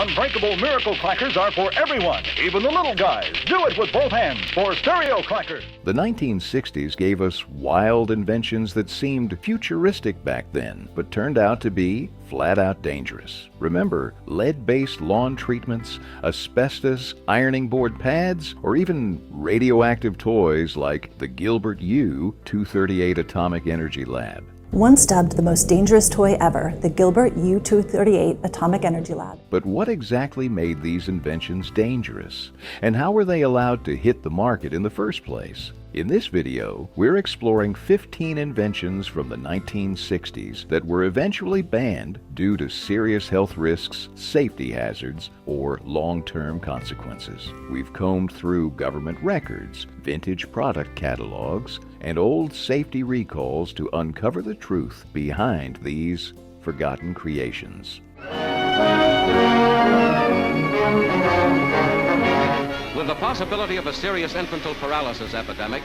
Unbreakable Miracle Clackers are for everyone, even the little guys. Do it with both hands for stereo clackers. The 1960s gave us wild inventions that seemed futuristic back then, but turned out to be flat out dangerous. Remember lead-based lawn treatments, asbestos, ironing board pads, or even radioactive toys like the Gilbert U-238 Atomic Energy Lab. Once dubbed the most dangerous toy ever, the Gilbert U-238 Atomic Energy Lab. But what exactly made these inventions dangerous? And how were they allowed to hit the market in the first place? In this video, we're exploring 15 inventions from the 1960s that were eventually banned due to serious health risks, safety hazards, or long-term consequences. We've combed through government records, vintage product catalogs, and old safety recalls to uncover the truth behind these forgotten creations. With the possibility of a serious infantile paralysis epidemic,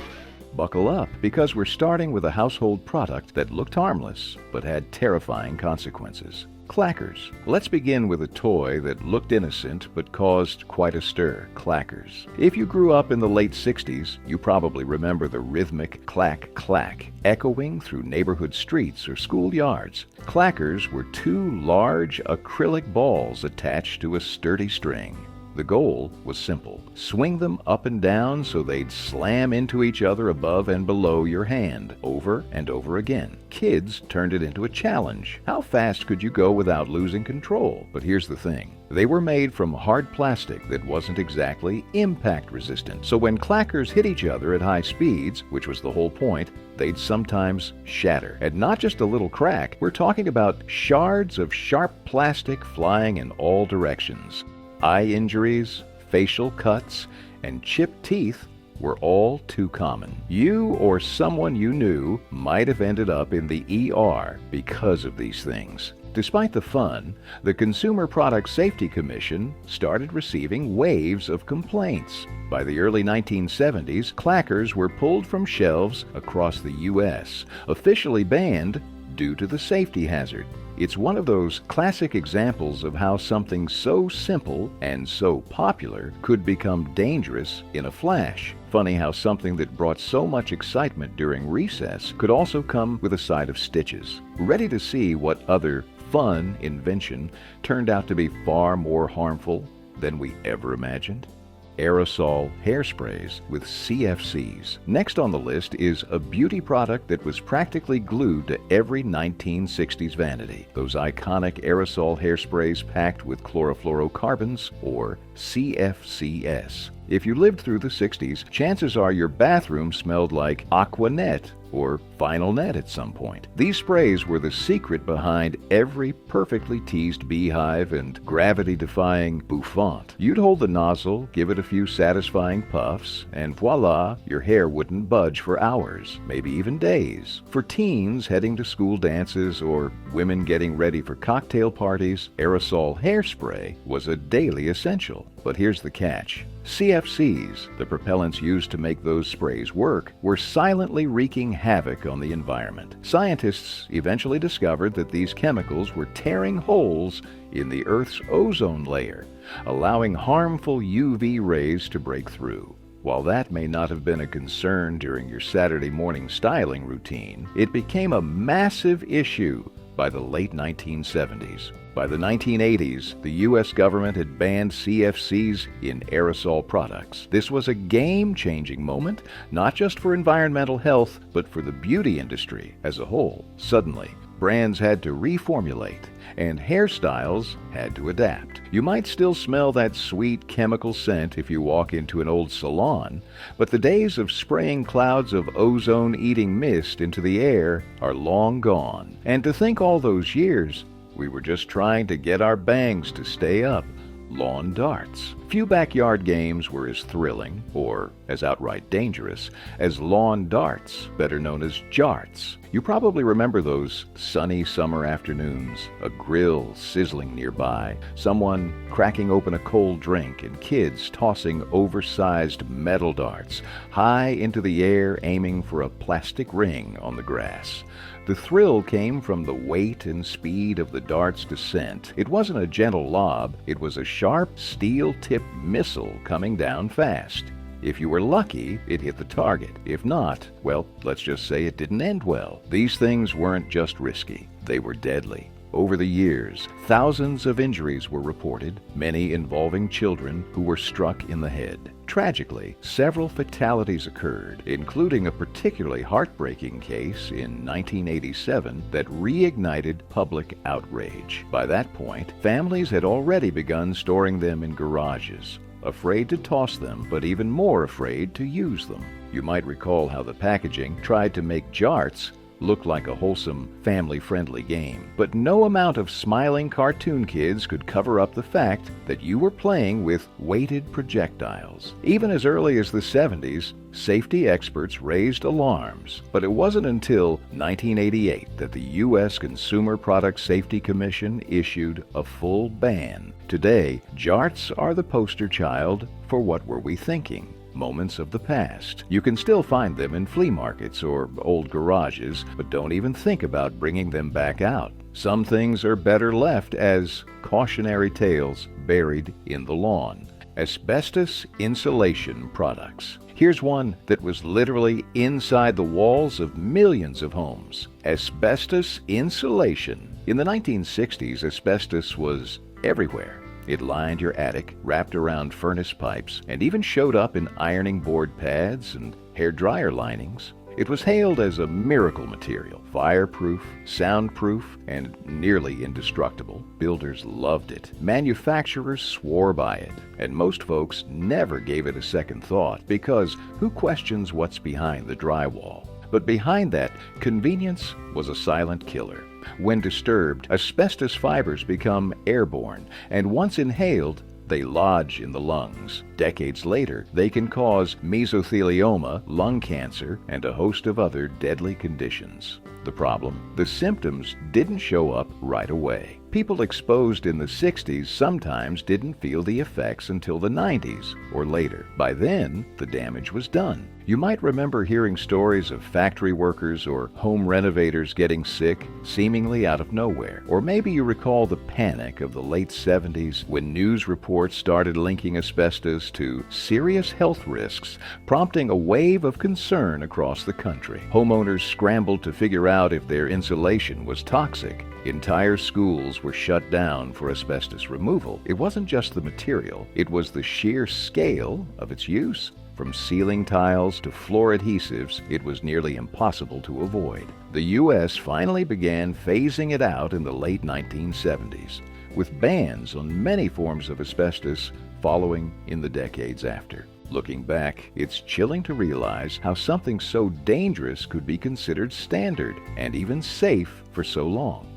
buckle up, because we're starting with a household product that looked harmless but had terrifying consequences. Clackers. Let's begin with a toy that looked innocent but caused quite a stir. Clackers. If you grew up in the late 60s, you probably remember the rhythmic clack clack echoing through neighborhood streets or schoolyards. Clackers were two large acrylic balls attached to a sturdy string. The goal was simple. Swing them up and down so they'd slam into each other above and below your hand, over and over again. Kids turned it into a challenge. How fast could you go without losing control? But here's the thing. They were made from hard plastic that wasn't exactly impact resistant. So when clackers hit each other at high speeds, which was the whole point, they'd sometimes shatter. And not just a little crack, we're talking about shards of sharp plastic flying in all directions. Eye injuries, facial cuts, and chipped teeth were all too common. You or someone you knew might have ended up in the ER because of these things. Despite the fun, the Consumer Product Safety Commission started receiving waves of complaints. By the early 1970s, clackers were pulled from shelves across the U.S., officially banned due to the safety hazard. It's one of those classic examples of how something so simple and so popular could become dangerous in a flash. Funny how something that brought so much excitement during recess could also come with a side of stitches. Ready to see what other fun invention turned out to be far more harmful than we ever imagined? Aerosol hairsprays with CFCs. Next on the list is a beauty product that was practically glued to every 1960s vanity. Those iconic aerosol hairsprays packed with chlorofluorocarbons, or CFCs. If you lived through the 60s, chances are your bathroom smelled like Aqua Net or Final Net at some point. These sprays were the secret behind every perfectly teased beehive and gravity-defying bouffant. You'd hold the nozzle, give it a few satisfying puffs, and voila, your hair wouldn't budge for hours, maybe even days. For teens heading to school dances or women getting ready for cocktail parties, aerosol hairspray was a daily essential. But here's the catch. CFCs, the propellants used to make those sprays work, were silently wreaking havoc on the environment. Scientists eventually discovered that these chemicals were tearing holes in the Earth's ozone layer, allowing harmful UV rays to break through. While that may not have been a concern during your Saturday morning styling routine, it became a massive issue by the late 1970s. By the 1980s, the U.S. government had banned CFCs in aerosol products. This was a game-changing moment, not just for environmental health, but for the beauty industry as a whole. Suddenly, brands had to reformulate, and hairstyles had to adapt. You might still smell that sweet chemical scent if you walk into an old salon, but the days of spraying clouds of ozone-eating mist into the air are long gone. And to think all those years, we were just trying to get our bangs to stay up. Lawn darts. Few backyard games were as thrilling, or as outright dangerous, as lawn darts, better known as jarts. You probably remember those sunny summer afternoons, a grill sizzling nearby, someone cracking open a cold drink, and kids tossing oversized metal darts high into the air, aiming for a plastic ring on the grass. The thrill came from the weight and speed of the dart's descent. It wasn't a gentle lob, it was a sharp, steel-tipped missile coming down fast. If you were lucky, it hit the target. If not, well, let's just say it didn't end well. These things weren't just risky, they were deadly. Over the years, thousands of injuries were reported, many involving children who were struck in the head. Tragically, several fatalities occurred, including a particularly heartbreaking case in 1987 that reignited public outrage. By that point, families had already begun storing them in garages, afraid to toss them, but even more afraid to use them. You might recall how the packaging tried to make jarts look like a wholesome, family-friendly game. But no amount of smiling cartoon kids could cover up the fact that you were playing with weighted projectiles. Even as early as the 70s, safety experts raised alarms. But it wasn't until 1988 that the U.S. Consumer Product Safety Commission issued a full ban. Today, jarts are the poster child for what were we thinking? Moments of the past. You can still find them in flea markets or old garages, but don't even think about bringing them back out. Some things are better left as cautionary tales buried in the lawn. Asbestos insulation products. Here's one that was literally inside the walls of millions of homes. Asbestos insulation. In the 1960s, asbestos was everywhere. It lined your attic, wrapped around furnace pipes, and even showed up in ironing board pads and hair dryer linings. It was hailed as a miracle material, fireproof, soundproof, and nearly indestructible. Builders loved it. Manufacturers swore by it, and most folks never gave it a second thought, because who questions what's behind the drywall? But behind that, convenience was a silent killer. When disturbed, asbestos fibers become airborne, and once inhaled, they lodge in the lungs. Decades later, they can cause mesothelioma, lung cancer, and a host of other deadly conditions. The problem? The symptoms didn't show up right away. People exposed in the 60s sometimes didn't feel the effects until the 90s or later. By then, the damage was done. You might remember hearing stories of factory workers or home renovators getting sick, seemingly out of nowhere. Or maybe you recall the panic of the late 70s when news reports started linking asbestos to serious health risks, prompting a wave of concern across the country. Homeowners scrambled to figure out if their insulation was toxic. Entire schools were shut down for asbestos removal. It wasn't just the material, it was the sheer scale of its use. From ceiling tiles to floor adhesives, it was nearly impossible to avoid. The U.S. finally began phasing it out in the late 1970s, with bans on many forms of asbestos following in the decades after. Looking back, it's chilling to realize how something so dangerous could be considered standard and even safe for so long.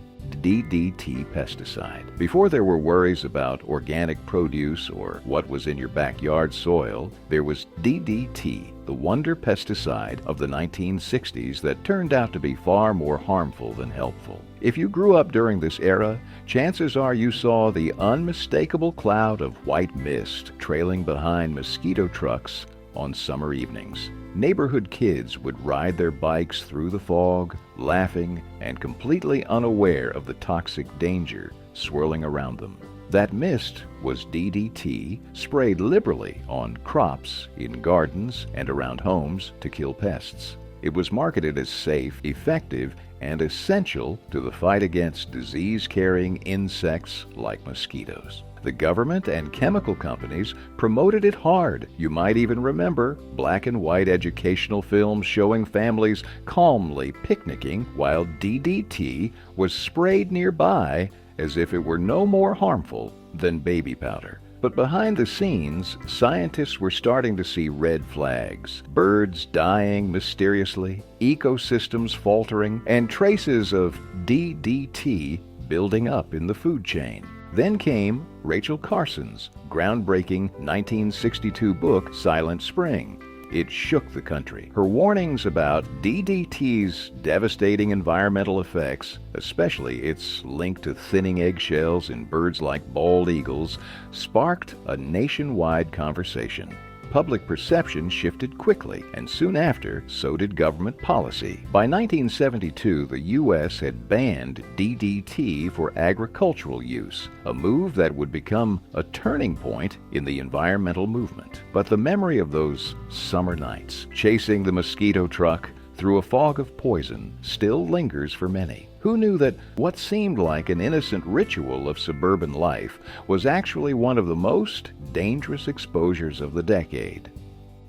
DDT pesticide. Before there were worries about organic produce or what was in your backyard soil, there was DDT, the wonder pesticide of the 1960s that turned out to be far more harmful than helpful. If you grew up during this era, chances are you saw the unmistakable cloud of white mist trailing behind mosquito trucks on summer evenings. Neighborhood kids would ride their bikes through the fog, laughing and completely unaware of the toxic danger swirling around them. That mist was DDT, sprayed liberally on crops, in gardens, and around homes to kill pests. It was marketed as safe, effective, and essential to the fight against disease-carrying insects like mosquitoes. The government and chemical companies promoted it hard. You might even remember black and white educational films showing families calmly picnicking while DDT was sprayed nearby as if it were no more harmful than baby powder. But behind the scenes, scientists were starting to see red flags. Birds dying mysteriously, ecosystems faltering, and traces of DDT building up in the food chain. Then came Rachel Carson's groundbreaking 1962 book, Silent Spring. It shook the country. Her warnings about DDT's devastating environmental effects, especially its link to thinning eggshells in birds like bald eagles, sparked a nationwide conversation. Public perception shifted quickly, and soon after, so did government policy. By 1972, the U.S. had banned DDT for agricultural use, a move that would become a turning point in the environmental movement. But the memory of those summer nights, chasing the mosquito truck through a fog of poison, still lingers for many. Who knew that what seemed like an innocent ritual of suburban life was actually one of the most dangerous exposures of the decade?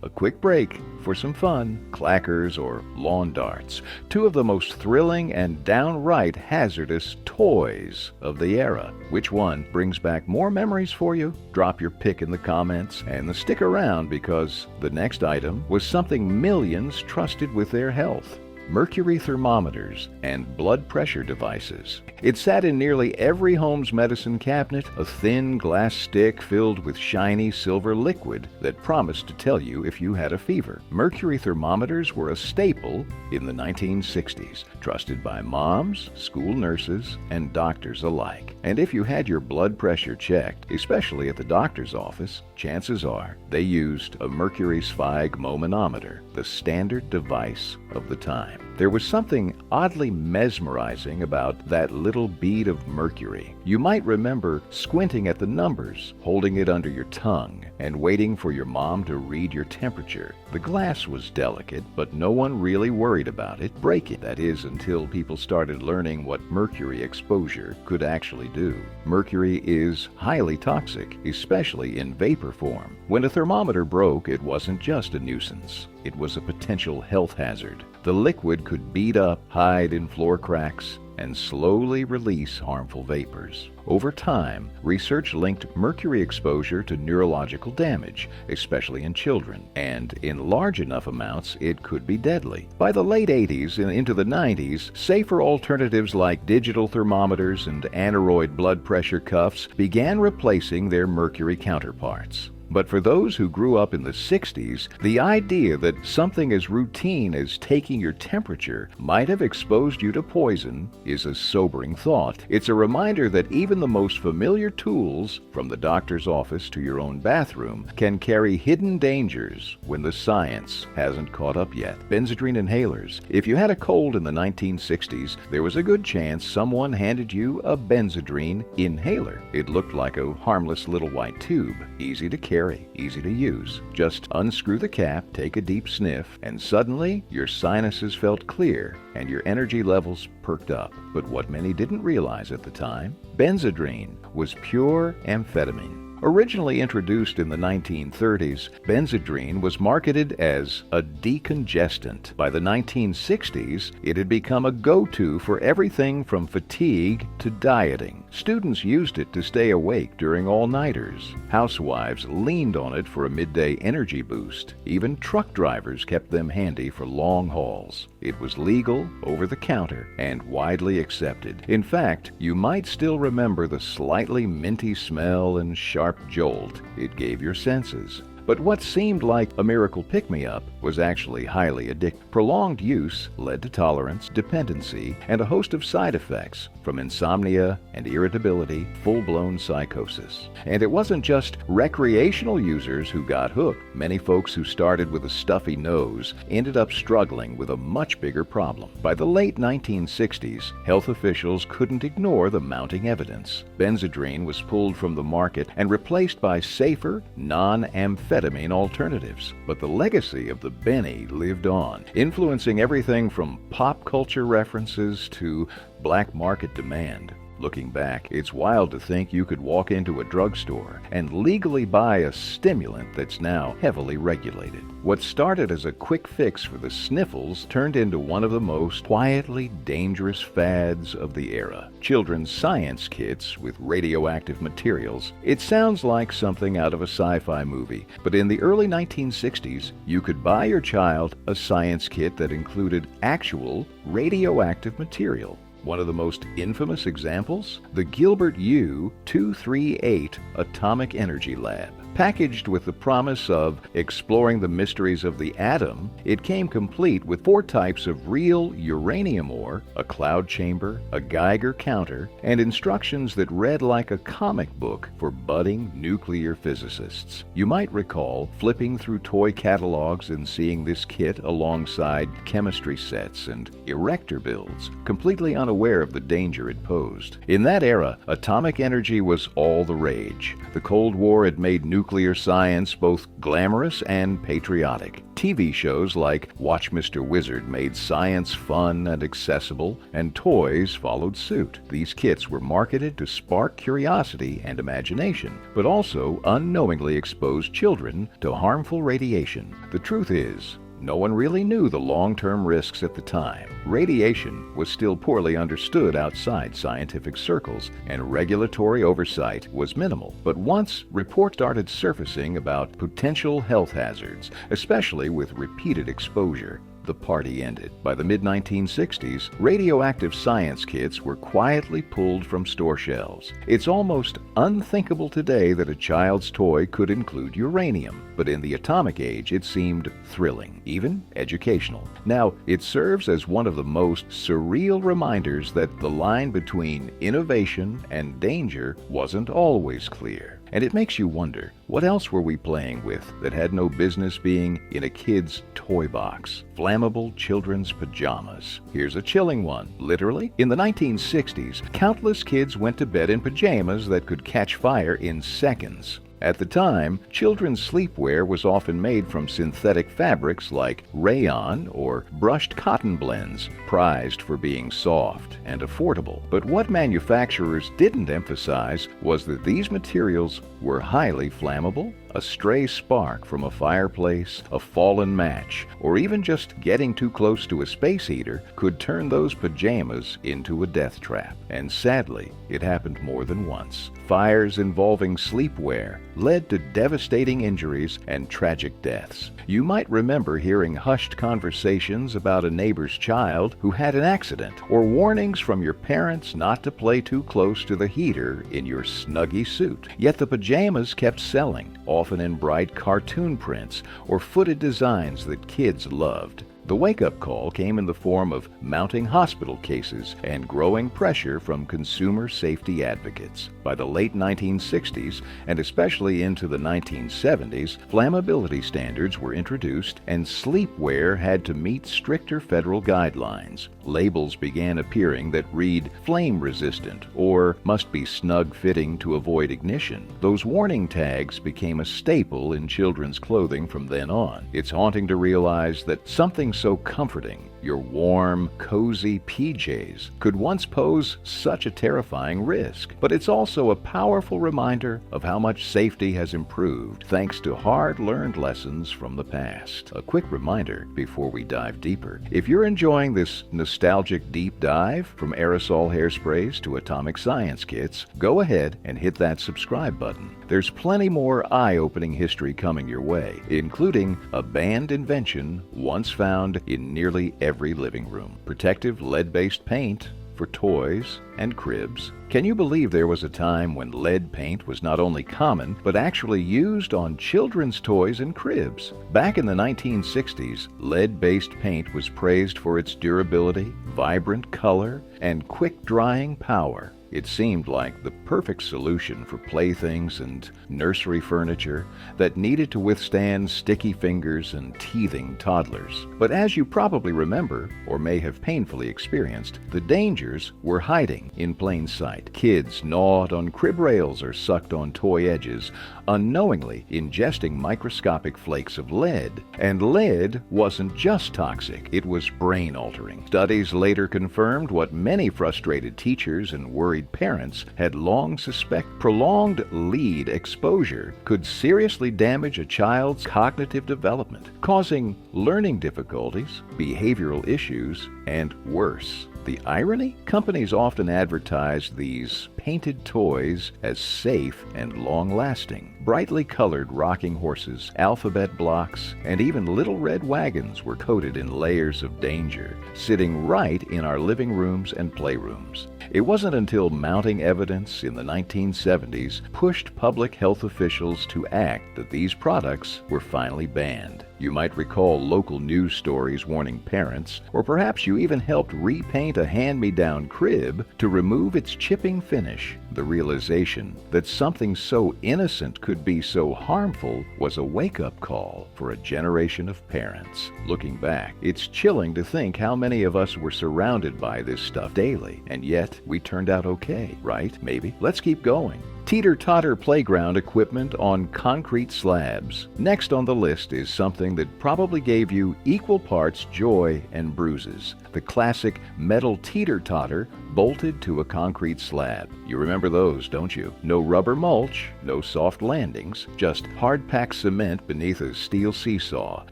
A quick break for some fun, clackers or lawn darts, two of the most thrilling and downright hazardous toys of the era. Which one brings back more memories for you? Drop your pick in the comments and stick around, because the next item was something millions trusted with their health: mercury thermometers and blood pressure devices. It sat in nearly every home's medicine cabinet, a thin glass stick filled with shiny silver liquid that promised to tell you if you had a fever. Mercury thermometers were a staple in the 1960s, trusted by moms, school nurses, and doctors alike. And if you had your blood pressure checked, especially at the doctor's office, chances are they used a mercury sphygmomanometer, the standard device of the time. There was something oddly mesmerizing about that little bead of mercury. You might remember squinting at the numbers, holding it under your tongue, and waiting for your mom to read your temperature. The glass was delicate, but no one really worried about it breaking. That is, until people started learning what mercury exposure could actually do. Mercury is highly toxic, especially in vapor form. When a thermometer broke, it wasn't just a nuisance. It was a potential health hazard. The liquid could bead up, hide in floor cracks, and slowly release harmful vapors. Over time, research linked mercury exposure to neurological damage, especially in children, and in large enough amounts it could be deadly. By the late 80s and into the 90s, safer alternatives like digital thermometers and aneroid blood pressure cuffs began replacing their mercury counterparts. But for those who grew up in the 60s, the idea that something as routine as taking your temperature might have exposed you to poison is a sobering thought. It's a reminder that even the most familiar tools, from the doctor's office to your own bathroom, can carry hidden dangers when the science hasn't caught up yet. Benzedrine inhalers. If you had a cold in the 1960s, there was a good chance someone handed you a Benzedrine inhaler. It looked like a harmless little white tube, easy to carry, easy to use. Just unscrew the cap, take a deep sniff, and suddenly your sinuses felt clear and your energy levels perked up. But what many didn't realize at the time, Benzedrine was pure amphetamine. Originally introduced in the 1930s, Benzedrine was marketed as a decongestant. By the 1960s, it had become a go-to for everything from fatigue to dieting. Students used it to stay awake during all-nighters. Housewives leaned on it for a midday energy boost. Even truck drivers kept them handy for long hauls. It was legal, over-the-counter, and widely accepted. In fact, you might still remember the slightly minty smell and sharp jolt it gave your senses. But what seemed like a miracle pick-me-up was actually highly addictive. Prolonged use led to tolerance, dependency, and a host of side effects, from insomnia and irritability, full-blown psychosis. And it wasn't just recreational users who got hooked. Many folks who started with a stuffy nose ended up struggling with a much bigger problem. By the late 1960s, health officials couldn't ignore the mounting evidence. Benzedrine was pulled from the market and replaced by safer, non-amphetamine alternatives. But the legacy of the Benny lived on, influencing everything from pop culture references to black market demand. Looking back, it's wild to think you could walk into a drugstore and legally buy a stimulant that's now heavily regulated. What started as a quick fix for the sniffles turned into one of the most quietly dangerous fads of the era. Children's science kits with radioactive materials. It sounds like something out of a sci-fi movie, but in the early 1960s, you could buy your child a science kit that included actual radioactive material. One of the most infamous examples? The Gilbert U-238 Atomic Energy Lab. Packaged with the promise of exploring the mysteries of the atom, it came complete with 4 types of real uranium ore, a cloud chamber, a Geiger counter, and instructions that read like a comic book for budding nuclear physicists. You might recall flipping through toy catalogs and seeing this kit alongside chemistry sets and erector builds, completely unaware of the danger it posed. In that era, atomic energy was all the rage. The Cold War had made nuclear science both glamorous and patriotic. TV shows like Watch Mr. Wizard made science fun and accessible, and toys followed suit. These kits were marketed to spark curiosity and imagination, but also unknowingly expose children to harmful radiation. The truth is, no one really knew the long-term risks at the time. Radiation was still poorly understood outside scientific circles, and regulatory oversight was minimal. But once reports started surfacing about potential health hazards, especially with repeated exposure, the party ended. By the mid-1960s, radioactive science kits were quietly pulled from store shelves. It's almost unthinkable today that a child's toy could include uranium, but in the atomic age it seemed thrilling, even educational. Now, it serves as one of the most surreal reminders that the line between innovation and danger wasn't always clear. And it makes you wonder, what else were we playing with that had no business being in a kid's toy box? Flammable children's pajamas. Here's a chilling one. Literally, in the 1960s, countless kids went to bed in pajamas that could catch fire in seconds. At the time, children's sleepwear was often made from synthetic fabrics like rayon or brushed cotton blends, prized for being soft and affordable. But what manufacturers didn't emphasize was that these materials were highly flammable. A stray spark from a fireplace, a fallen match, or even just getting too close to a space heater could turn those pajamas into a death trap. And sadly, it happened more than once. Fires involving sleepwear led to devastating injuries and tragic deaths. You might remember hearing hushed conversations about a neighbor's child who had an accident, or warnings from your parents not to play too close to the heater in your snuggy suit. Yet the pajamas kept selling, often in bright cartoon prints or footed designs that kids loved. The wake-up call came in the form of mounting hospital cases and growing pressure from consumer safety advocates. By the late 1960s, and especially into the 1970s, flammability standards were introduced and sleepwear had to meet stricter federal guidelines. Labels began appearing that read flame-resistant or must be snug-fitting to avoid ignition. Those warning tags became a staple in children's clothing from then on. It's haunting to realize that something so comforting, your warm, cozy PJs, could once pose such a terrifying risk. But it's also a powerful reminder of how much safety has improved thanks to hard-learned lessons from the past. A quick reminder before we dive deeper. If you're enjoying this nostalgic deep dive from aerosol hairsprays to atomic science kits, go ahead and hit that subscribe button. There's plenty more eye-opening history coming your way, including a banned invention once found in nearly every living room. Protective lead-based paint for toys and cribs. Can you believe there was a time when lead paint was not only common, but actually used on children's toys and cribs? Back in the 1960s, lead-based paint was praised for its durability, vibrant color, and quick-drying power. It seemed like the perfect solution for playthings and nursery furniture that needed to withstand sticky fingers and teething toddlers. But as you probably remember, or may have painfully experienced, the dangers were hiding in plain sight. Kids gnawed on crib rails or sucked on toy edges, unknowingly ingesting microscopic flakes of lead. And lead wasn't just toxic, it was brain-altering. Studies later confirmed what many frustrated teachers and worried parents had long suspected. Prolonged lead exposure could seriously damage a child's cognitive development, causing learning difficulties, behavioral issues, and worse. The irony? Companies often advertised these painted toys as safe and long-lasting. Brightly colored rocking horses, alphabet blocks, and even little red wagons were coated in layers of danger, sitting right in our living rooms and playrooms. It wasn't until mounting evidence in the 1970s pushed public health officials to act that these products were finally banned. You might recall local news stories warning parents, or perhaps you even helped repaint a hand-me-down crib to remove its chipping finish. The realization that something so innocent could be so harmful was a wake-up call for a generation of parents. Looking back, it's chilling to think how many of us were surrounded by this stuff daily, and yet we turned out okay, right? Maybe. Let's keep going. Teeter-totter playground equipment on concrete slabs. Next on the list is something that probably gave you equal parts joy and bruises. The classic metal teeter-totter bolted to a concrete slab. You remember those, don't you? No rubber mulch, no soft landings, just hard-packed cement beneath a steel seesaw,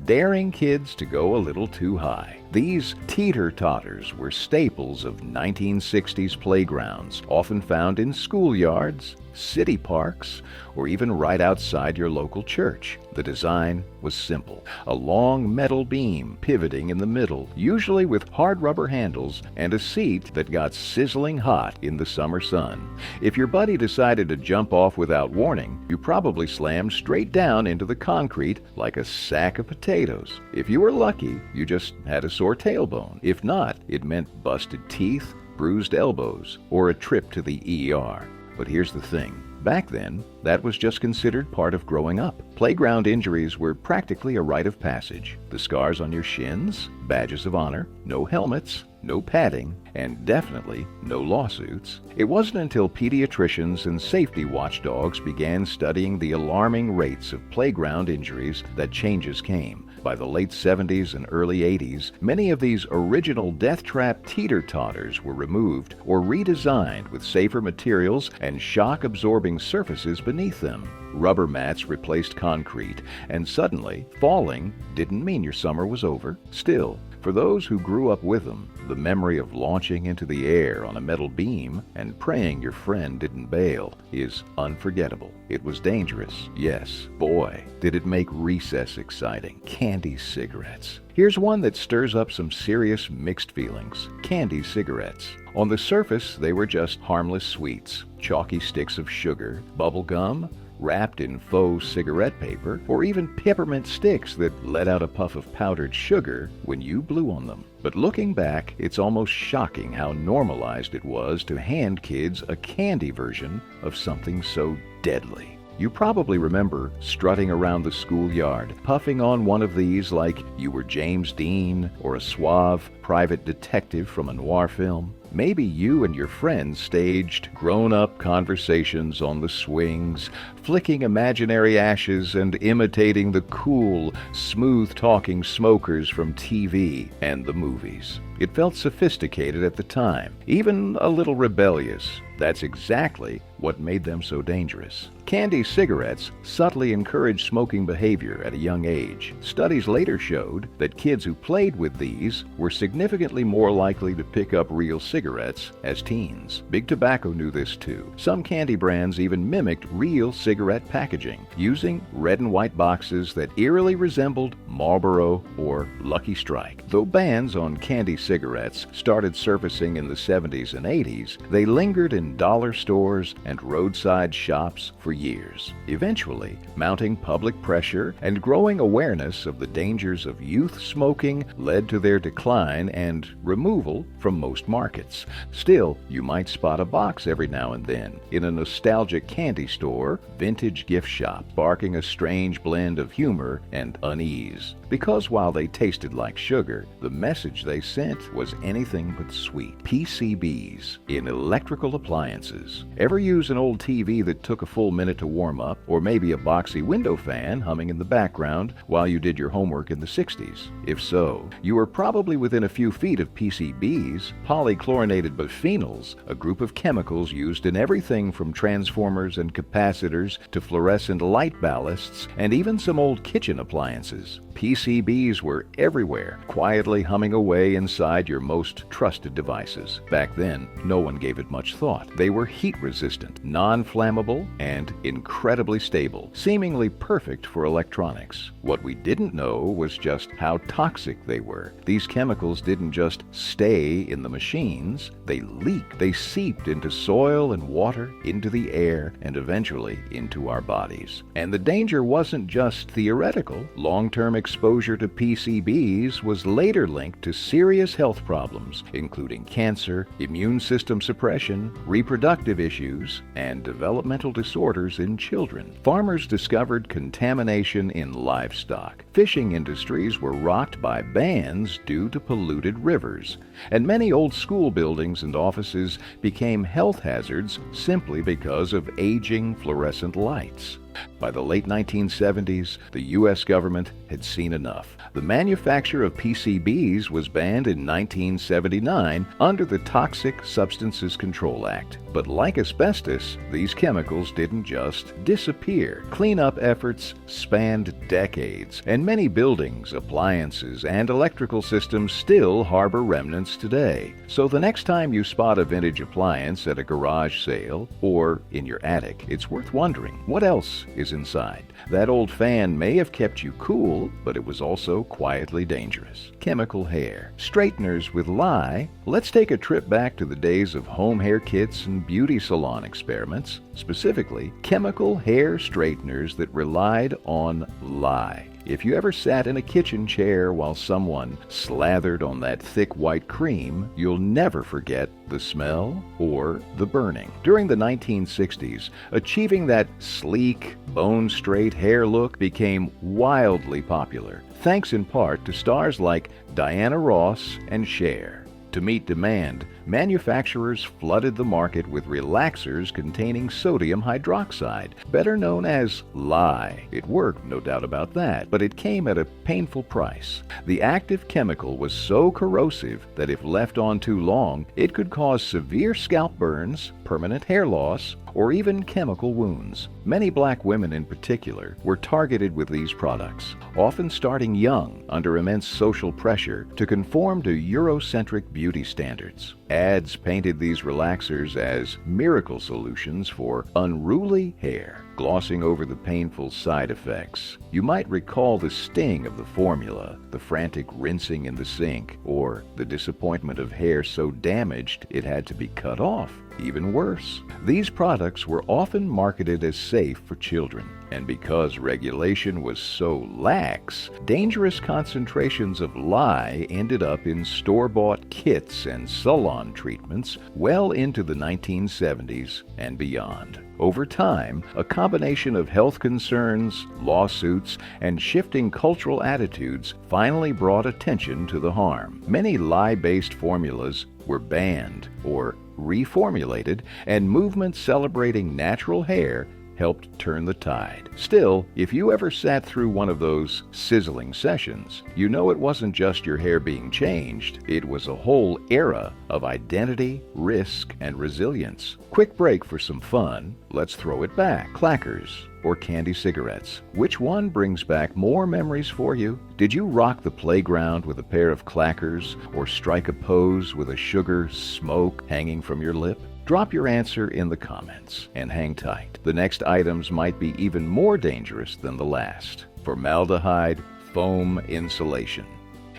daring kids to go a little too high. These teeter-totters were staples of 1960s playgrounds, often found in schoolyards, city parks, or even right outside your local church. The design was simple. A long metal beam pivoting in the middle, usually with hard rubber handles, and a seat that got sizzling hot in the summer sun. If your buddy decided to jump off without warning, you probably slammed straight down into the concrete like a sack of potatoes. If you were lucky, you just had a sore tailbone. If not, it meant busted teeth, bruised elbows, or a trip to the ER. But here's the thing. Back then, that was just considered part of growing up. Playground injuries were practically a rite of passage. The scars on your shins, badges of honor, no helmets, no padding, and definitely no lawsuits. It wasn't until pediatricians and safety watchdogs began studying the alarming rates of playground injuries that changes came. By the late 70s and early 80s, many of these original death trap teeter-totters were removed or redesigned with safer materials and shock-absorbing surfaces beneath them. Rubber mats replaced concrete, and suddenly, falling didn't mean your summer was over. Still, for those who grew up with them, the memory of launching into the air on a metal beam and praying your friend didn't bail is unforgettable. It was dangerous, yes. Boy, did it make recess exciting. Candy cigarettes. Here's one that stirs up some serious mixed feelings. Candy cigarettes. On the surface, they were just harmless sweets, chalky sticks of sugar, bubble gum, wrapped in faux cigarette paper, or even peppermint sticks that let out a puff of powdered sugar when you blew on them. But looking back, it's almost shocking how normalized it was to hand kids a candy version of something so deadly. You probably remember strutting around the schoolyard, puffing on one of these like you were James Dean or a suave private detective from a noir film. Maybe you and your friends staged grown-up conversations on the swings, flicking imaginary ashes and imitating the cool, smooth-talking smokers from TV and the movies. It felt sophisticated at the time, even a little rebellious. That's exactly what made them so dangerous. Candy cigarettes subtly encouraged smoking behavior at a young age. Studies later showed that kids who played with these were significantly more likely to pick up real cigarettes as teens. Big Tobacco knew this too. Some candy brands even mimicked real cigarette packaging, using red and white boxes that eerily resembled Marlboro or Lucky Strike. Though bans on candy cigarettes started surfacing in the 70s and 80s, they lingered in dollar stores and roadside shops for years. Eventually, mounting public pressure and growing awareness of the dangers of youth smoking led to their decline and removal from most markets. Still, you might spot a box every now and then in a nostalgic candy store, vintage gift shop, sparking a strange blend of humor and unease. Because while they tasted like sugar, the message they sent was anything but sweet. PCBs in electrical appliances. Ever use use an old TV that took a full minute to warm up, or maybe a boxy window fan humming in the background while you did your homework in the 60s? If so, you were probably within a few feet of PCBs, polychlorinated biphenyls, a group of chemicals used in everything from transformers and capacitors to fluorescent light ballasts and even some old kitchen appliances. PCBs were everywhere, quietly humming away inside your most trusted devices. Back then, no one gave it much thought. They were heat-resistant, non-flammable, and incredibly stable, seemingly perfect for electronics. What we didn't know was just how toxic they were. These chemicals didn't just stay in the machines, they leaked. They seeped into soil and water, into the air, and eventually into our bodies. And the danger wasn't just theoretical. Long-term exposure to PCBs was later linked to serious health problems, including cancer, immune system suppression, reproductive issues, and developmental disorders in children. Farmers discovered contamination in livestock. Fishing industries were rocked by bans due to polluted rivers. And many old school buildings and offices became health hazards simply because of aging fluorescent lights. By the late 1970s, the U.S. government had seen enough. The manufacture of PCBs was banned in 1979 under the Toxic Substances Control Act. But like asbestos, these chemicals didn't just disappear. Cleanup efforts spanned decades, and many buildings, appliances, and electrical systems still harbor remnants today. So the next time you spot a vintage appliance at a garage sale or in your attic, it's worth wondering, what else is inside? That old fan may have kept you cool, but it was also quietly dangerous. Chemical hair, straighteners with lye. Let's take a trip back to the days of home hair kits and beauty salon experiments, specifically chemical hair straighteners that relied on lye. If you ever sat in a kitchen chair while someone slathered on that thick white cream, you'll never forget the smell or the burning. During the 1960s, achieving that sleek, bone-straight hair look became wildly popular, thanks in part to stars like Diana Ross and Cher. To meet demand, manufacturers flooded the market with relaxers containing sodium hydroxide, better known as lye. It worked, no doubt about that, but it came at a painful price. The active chemical was so corrosive that if left on too long, it could cause severe scalp burns, permanent hair loss, or even chemical wounds. Many black women in particular were targeted with these products, often starting young under immense social pressure to conform to Eurocentric beauty standards. Ads painted these relaxers as miracle solutions for unruly hair, glossing over the painful side effects. You might recall the sting of the formula, the frantic rinsing in the sink, or the disappointment of hair so damaged it had to be cut off. Even worse, these products were often marketed as safe for children, and because regulation was so lax, dangerous concentrations of lye ended up in store-bought kits and salon treatments well into the 1970s and beyond. Over time, a combination of health concerns, lawsuits, and shifting cultural attitudes finally brought attention to the harm. Many lye-based formulas were banned or reformulated, and movements celebrating natural hair helped turn the tide. Still, if you ever sat through one of those sizzling sessions, you know it wasn't just your hair being changed, it was a whole era of identity, risk, and resilience. Quick break for some fun. Let's throw it back. Clackers or candy cigarettes? Which one brings back more memories for you? Did you rock the playground with a pair of Clackers or strike a pose with a sugar smoke hanging from your lip? Drop your answer in the comments and hang tight. The next items might be even more dangerous than the last. Formaldehyde foam insulation.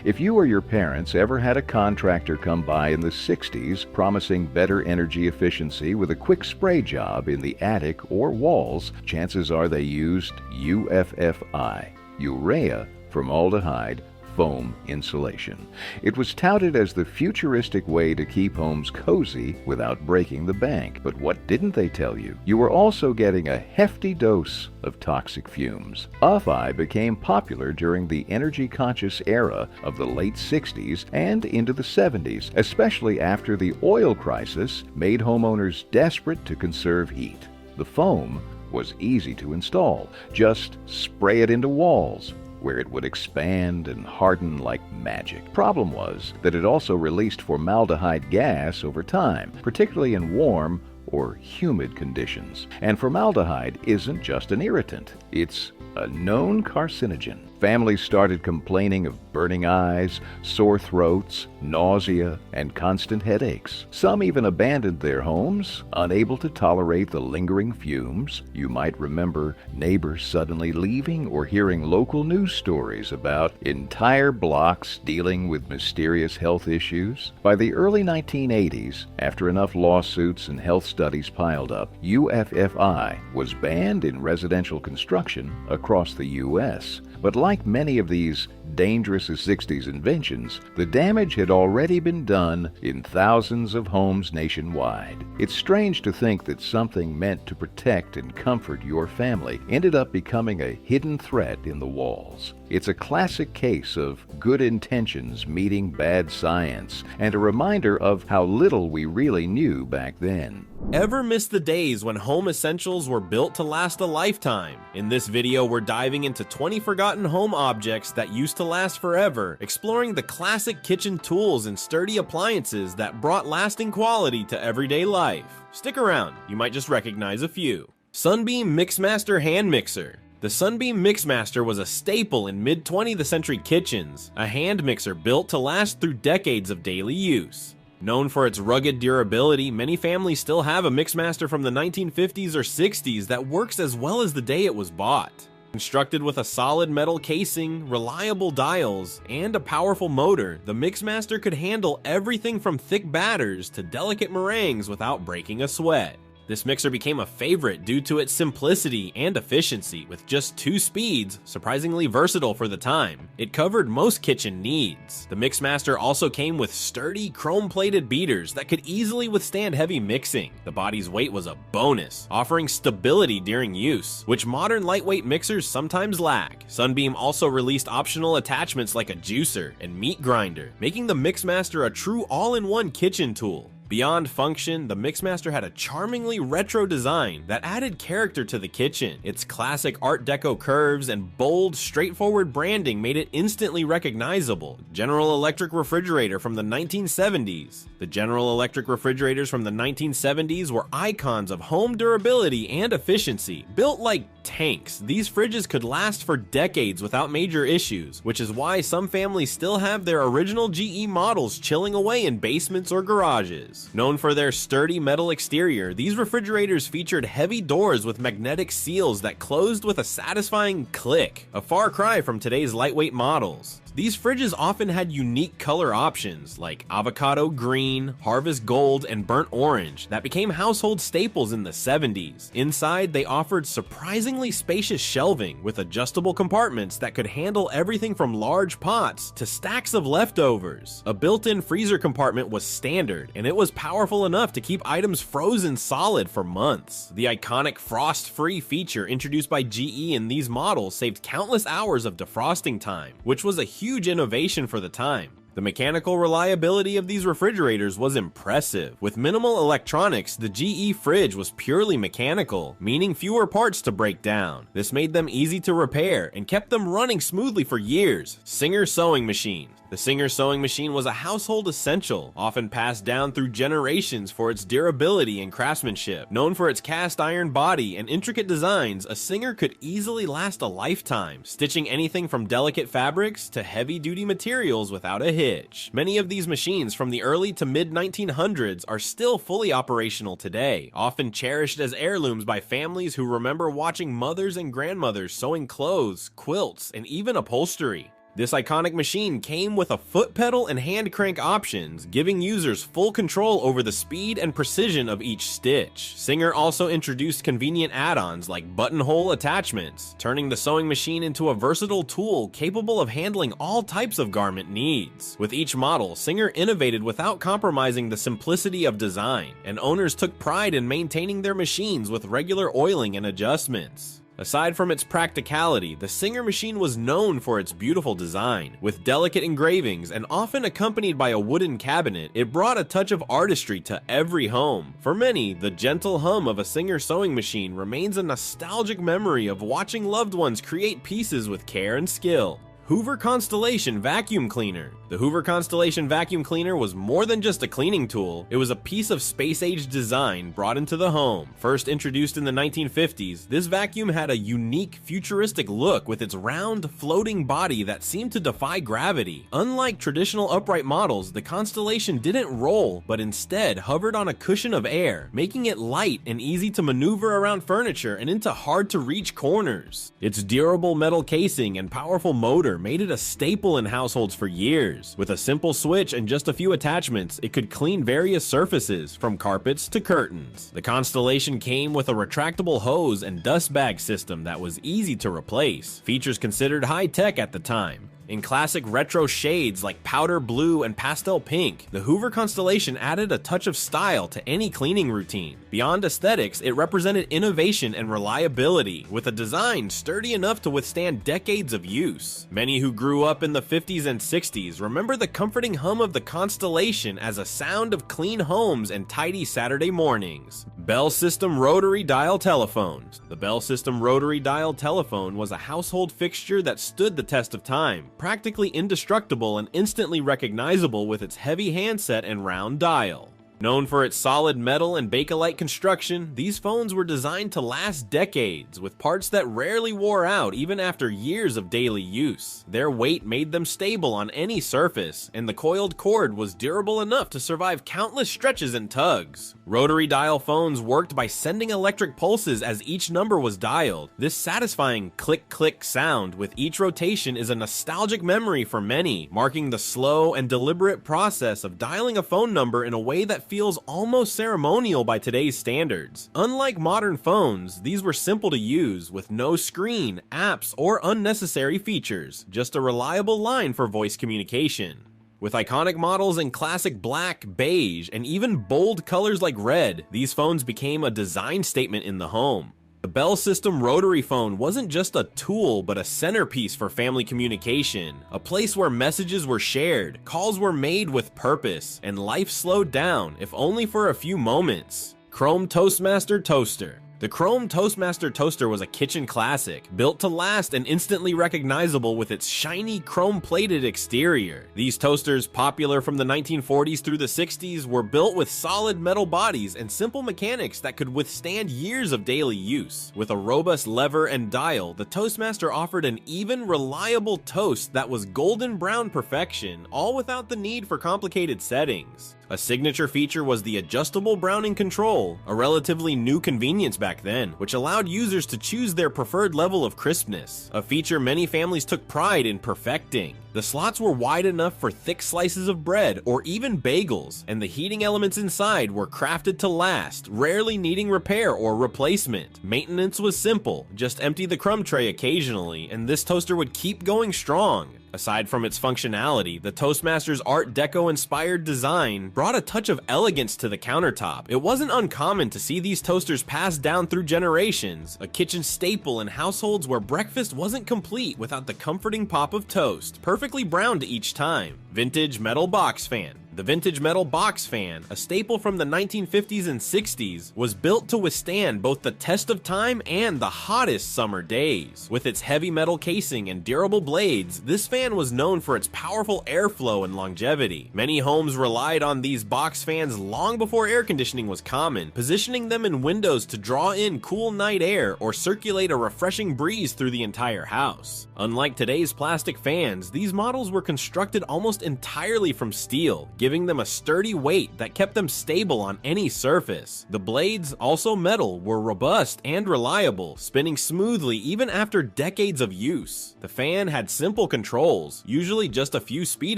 If you or your parents ever had a contractor come by in the 60s promising better energy efficiency with a quick spray job in the attic or walls, chances are they used UFFI, urea formaldehyde foam insulation. It was touted as the futuristic way to keep homes cozy without breaking the bank. But what didn't they tell you? You were also getting a hefty dose of toxic fumes. Off-eye became popular during the energy-conscious era of the late 60s and into the 70s, especially after the oil crisis made homeowners desperate to conserve heat. The foam was easy to install. Just spray it into walls, where it would expand and harden like magic. Problem was that it also released formaldehyde gas over time, particularly in warm or humid conditions. And formaldehyde isn't just an irritant, it's a known carcinogen. Families started complaining of burning eyes, sore throats, nausea, and constant headaches. Some even abandoned their homes, unable to tolerate the lingering fumes. You might remember neighbors suddenly leaving or hearing local news stories about entire blocks dealing with mysterious health issues. By the early 1980s, after enough lawsuits and health studies piled up, UFFI was banned in residential construction across the U.S. But like many of these dangerous 60s inventions, the damage had already been done in thousands of homes nationwide. It's strange to think that something meant to protect and comfort your family ended up becoming a hidden threat in the walls. It's a classic case of good intentions meeting bad science, and a reminder of how little we really knew back then. Ever miss the days when home essentials were built to last a lifetime? In this video, we're diving into 20 forgotten home objects that used to last forever, exploring the classic kitchen tools and sturdy appliances that brought lasting quality to everyday life. Stick around, you might just recognize a few. Sunbeam Mixmaster Hand Mixer. The Sunbeam Mixmaster was a staple in mid-20th century kitchens, a hand mixer built to last through decades of daily use. Known for its rugged durability, many families still have a Mixmaster from the 1950s or 60s that works as well as the day it was bought. Constructed with a solid metal casing, reliable dials, and a powerful motor, the Mixmaster could handle everything from thick batters to delicate meringues without breaking a sweat. This mixer became a favorite due to its simplicity and efficiency. With just 2 speeds, surprisingly versatile for the time, it covered most kitchen needs. The Mixmaster also came with sturdy, chrome-plated beaters that could easily withstand heavy mixing. The body's weight was a bonus, offering stability during use, which modern lightweight mixers sometimes lack. Sunbeam also released optional attachments like a juicer and meat grinder, making the Mixmaster a true all-in-one kitchen tool. Beyond function, the Mixmaster had a charmingly retro design that added character to the kitchen. Its classic Art Deco curves and bold, straightforward branding made it instantly recognizable. General Electric refrigerator from the 1970s. The General Electric refrigerators from the 1970s were icons of home durability and efficiency. Built like tanks, these fridges could last for decades without major issues, which is why some families still have their original GE models chilling away in basements or garages. Known for their sturdy metal exterior, these refrigerators featured heavy doors with magnetic seals that closed with a satisfying click, a far cry from today's lightweight models. These fridges often had unique color options like avocado green, harvest gold, and burnt orange that became household staples in the 70s. Inside, they offered surprisingly spacious shelving with adjustable compartments that could handle everything from large pots to stacks of leftovers. A built-in freezer compartment was standard, and it was powerful enough to keep items frozen solid for months. The iconic frost-free feature introduced by GE in these models saved countless hours of defrosting time, which was a huge innovation for the time. The mechanical reliability of these refrigerators was impressive. With minimal electronics, the GE fridge was purely mechanical, meaning fewer parts to break down. This made them easy to repair and kept them running smoothly for years. Singer sewing machine. The Singer sewing machine was a household essential, often passed down through generations for its durability and craftsmanship. Known for its cast iron body and intricate designs, a Singer could easily last a lifetime, stitching anything from delicate fabrics to heavy-duty materials without a hitch. Many of these machines from the early to mid-1900s are still fully operational today, often cherished as heirlooms by families who remember watching mothers and grandmothers sewing clothes, quilts, and even upholstery. This iconic machine came with a foot pedal and hand crank options, giving users full control over the speed and precision of each stitch. Singer also introduced convenient add-ons like buttonhole attachments, turning the sewing machine into a versatile tool capable of handling all types of garment needs. With each model, Singer innovated without compromising the simplicity of design, and owners took pride in maintaining their machines with regular oiling and adjustments. Aside from its practicality, the Singer machine was known for its beautiful design. With delicate engravings and often accompanied by a wooden cabinet, it brought a touch of artistry to every home. For many, the gentle hum of a Singer sewing machine remains a nostalgic memory of watching loved ones create pieces with care and skill. Hoover Constellation Vacuum Cleaner. The Hoover Constellation Vacuum Cleaner was more than just a cleaning tool, it was a piece of space-age design brought into the home. First introduced in the 1950s, this vacuum had a unique, futuristic look with its round, floating body that seemed to defy gravity. Unlike traditional upright models, the Constellation didn't roll, but instead hovered on a cushion of air, making it light and easy to maneuver around furniture and into hard-to-reach corners. Its durable metal casing and powerful motor made it a staple in households for years. With a simple switch and just a few attachments, it could clean various surfaces, from carpets to curtains. The Constellation came with a retractable hose and dust bag system that was easy to replace, features considered high-tech at the time. In classic retro shades like powder blue and pastel pink, the Hoover Constellation added a touch of style to any cleaning routine. Beyond aesthetics, it represented innovation and reliability, with a design sturdy enough to withstand decades of use. Many who grew up in the 50s and 60s remember the comforting hum of the Constellation as a sound of clean homes and tidy Saturday mornings. Bell System Rotary Dial Telephones. The Bell System Rotary Dial Telephone was a household fixture that stood the test of time, practically indestructible and instantly recognizable with its heavy handset and round dial. Known for its solid metal and Bakelite construction, these phones were designed to last decades, with parts that rarely wore out even after years of daily use. Their weight made them stable on any surface, and the coiled cord was durable enough to survive countless stretches and tugs. Rotary dial phones worked by sending electric pulses as each number was dialed. This satisfying click-click sound with each rotation is a nostalgic memory for many, marking the slow and deliberate process of dialing a phone number in a way that feels almost ceremonial by today's standards. Unlike modern phones, these were simple to use, with no screen, apps, or unnecessary features, just a reliable line for voice communication. With iconic models in classic black, beige, and even bold colors like red, these phones became a design statement in the home. The Bell System rotary phone wasn't just a tool, but a centerpiece for family communication, a place where messages were shared, calls were made with purpose, and life slowed down, if only for a few moments. Chrome Toastmaster Toaster. The Chrome Toastmaster Toaster was a kitchen classic, built to last and instantly recognizable with its shiny chrome-plated exterior. These toasters, popular from the 1940s through the 60s, were built with solid metal bodies and simple mechanics that could withstand years of daily use. With a robust lever and dial, the Toastmaster offered an even, reliable toast that was golden brown perfection, all without the need for complicated settings. A signature feature was the adjustable browning control, a relatively new convenience back then, which allowed users to choose their preferred level of crispness, a feature many families took pride in perfecting. The slots were wide enough for thick slices of bread or even bagels, and the heating elements inside were crafted to last, rarely needing repair or replacement. Maintenance was simple, just empty the crumb tray occasionally, and this toaster would keep going strong. Aside from its functionality, the Toastmaster's Art Deco-inspired design brought a touch of elegance to the countertop. It wasn't uncommon to see these toasters passed down through generations, a kitchen staple in households where breakfast wasn't complete without the comforting pop of toast, perfectly browned each time. Vintage metal box fan. The vintage metal box fan, a staple from the 1950s and 60s, was built to withstand both the test of time and the hottest summer days. With its heavy metal casing and durable blades, this fan was known for its powerful airflow and longevity. Many homes relied on these box fans long before air conditioning was common, positioning them in windows to draw in cool night air or circulate a refreshing breeze through the entire house. Unlike today's plastic fans, these models were constructed almost entirely from steel, giving them a sturdy weight that kept them stable on any surface. The blades, also metal, were robust and reliable, spinning smoothly even after decades of use. The fan had simple controls, usually just a few speed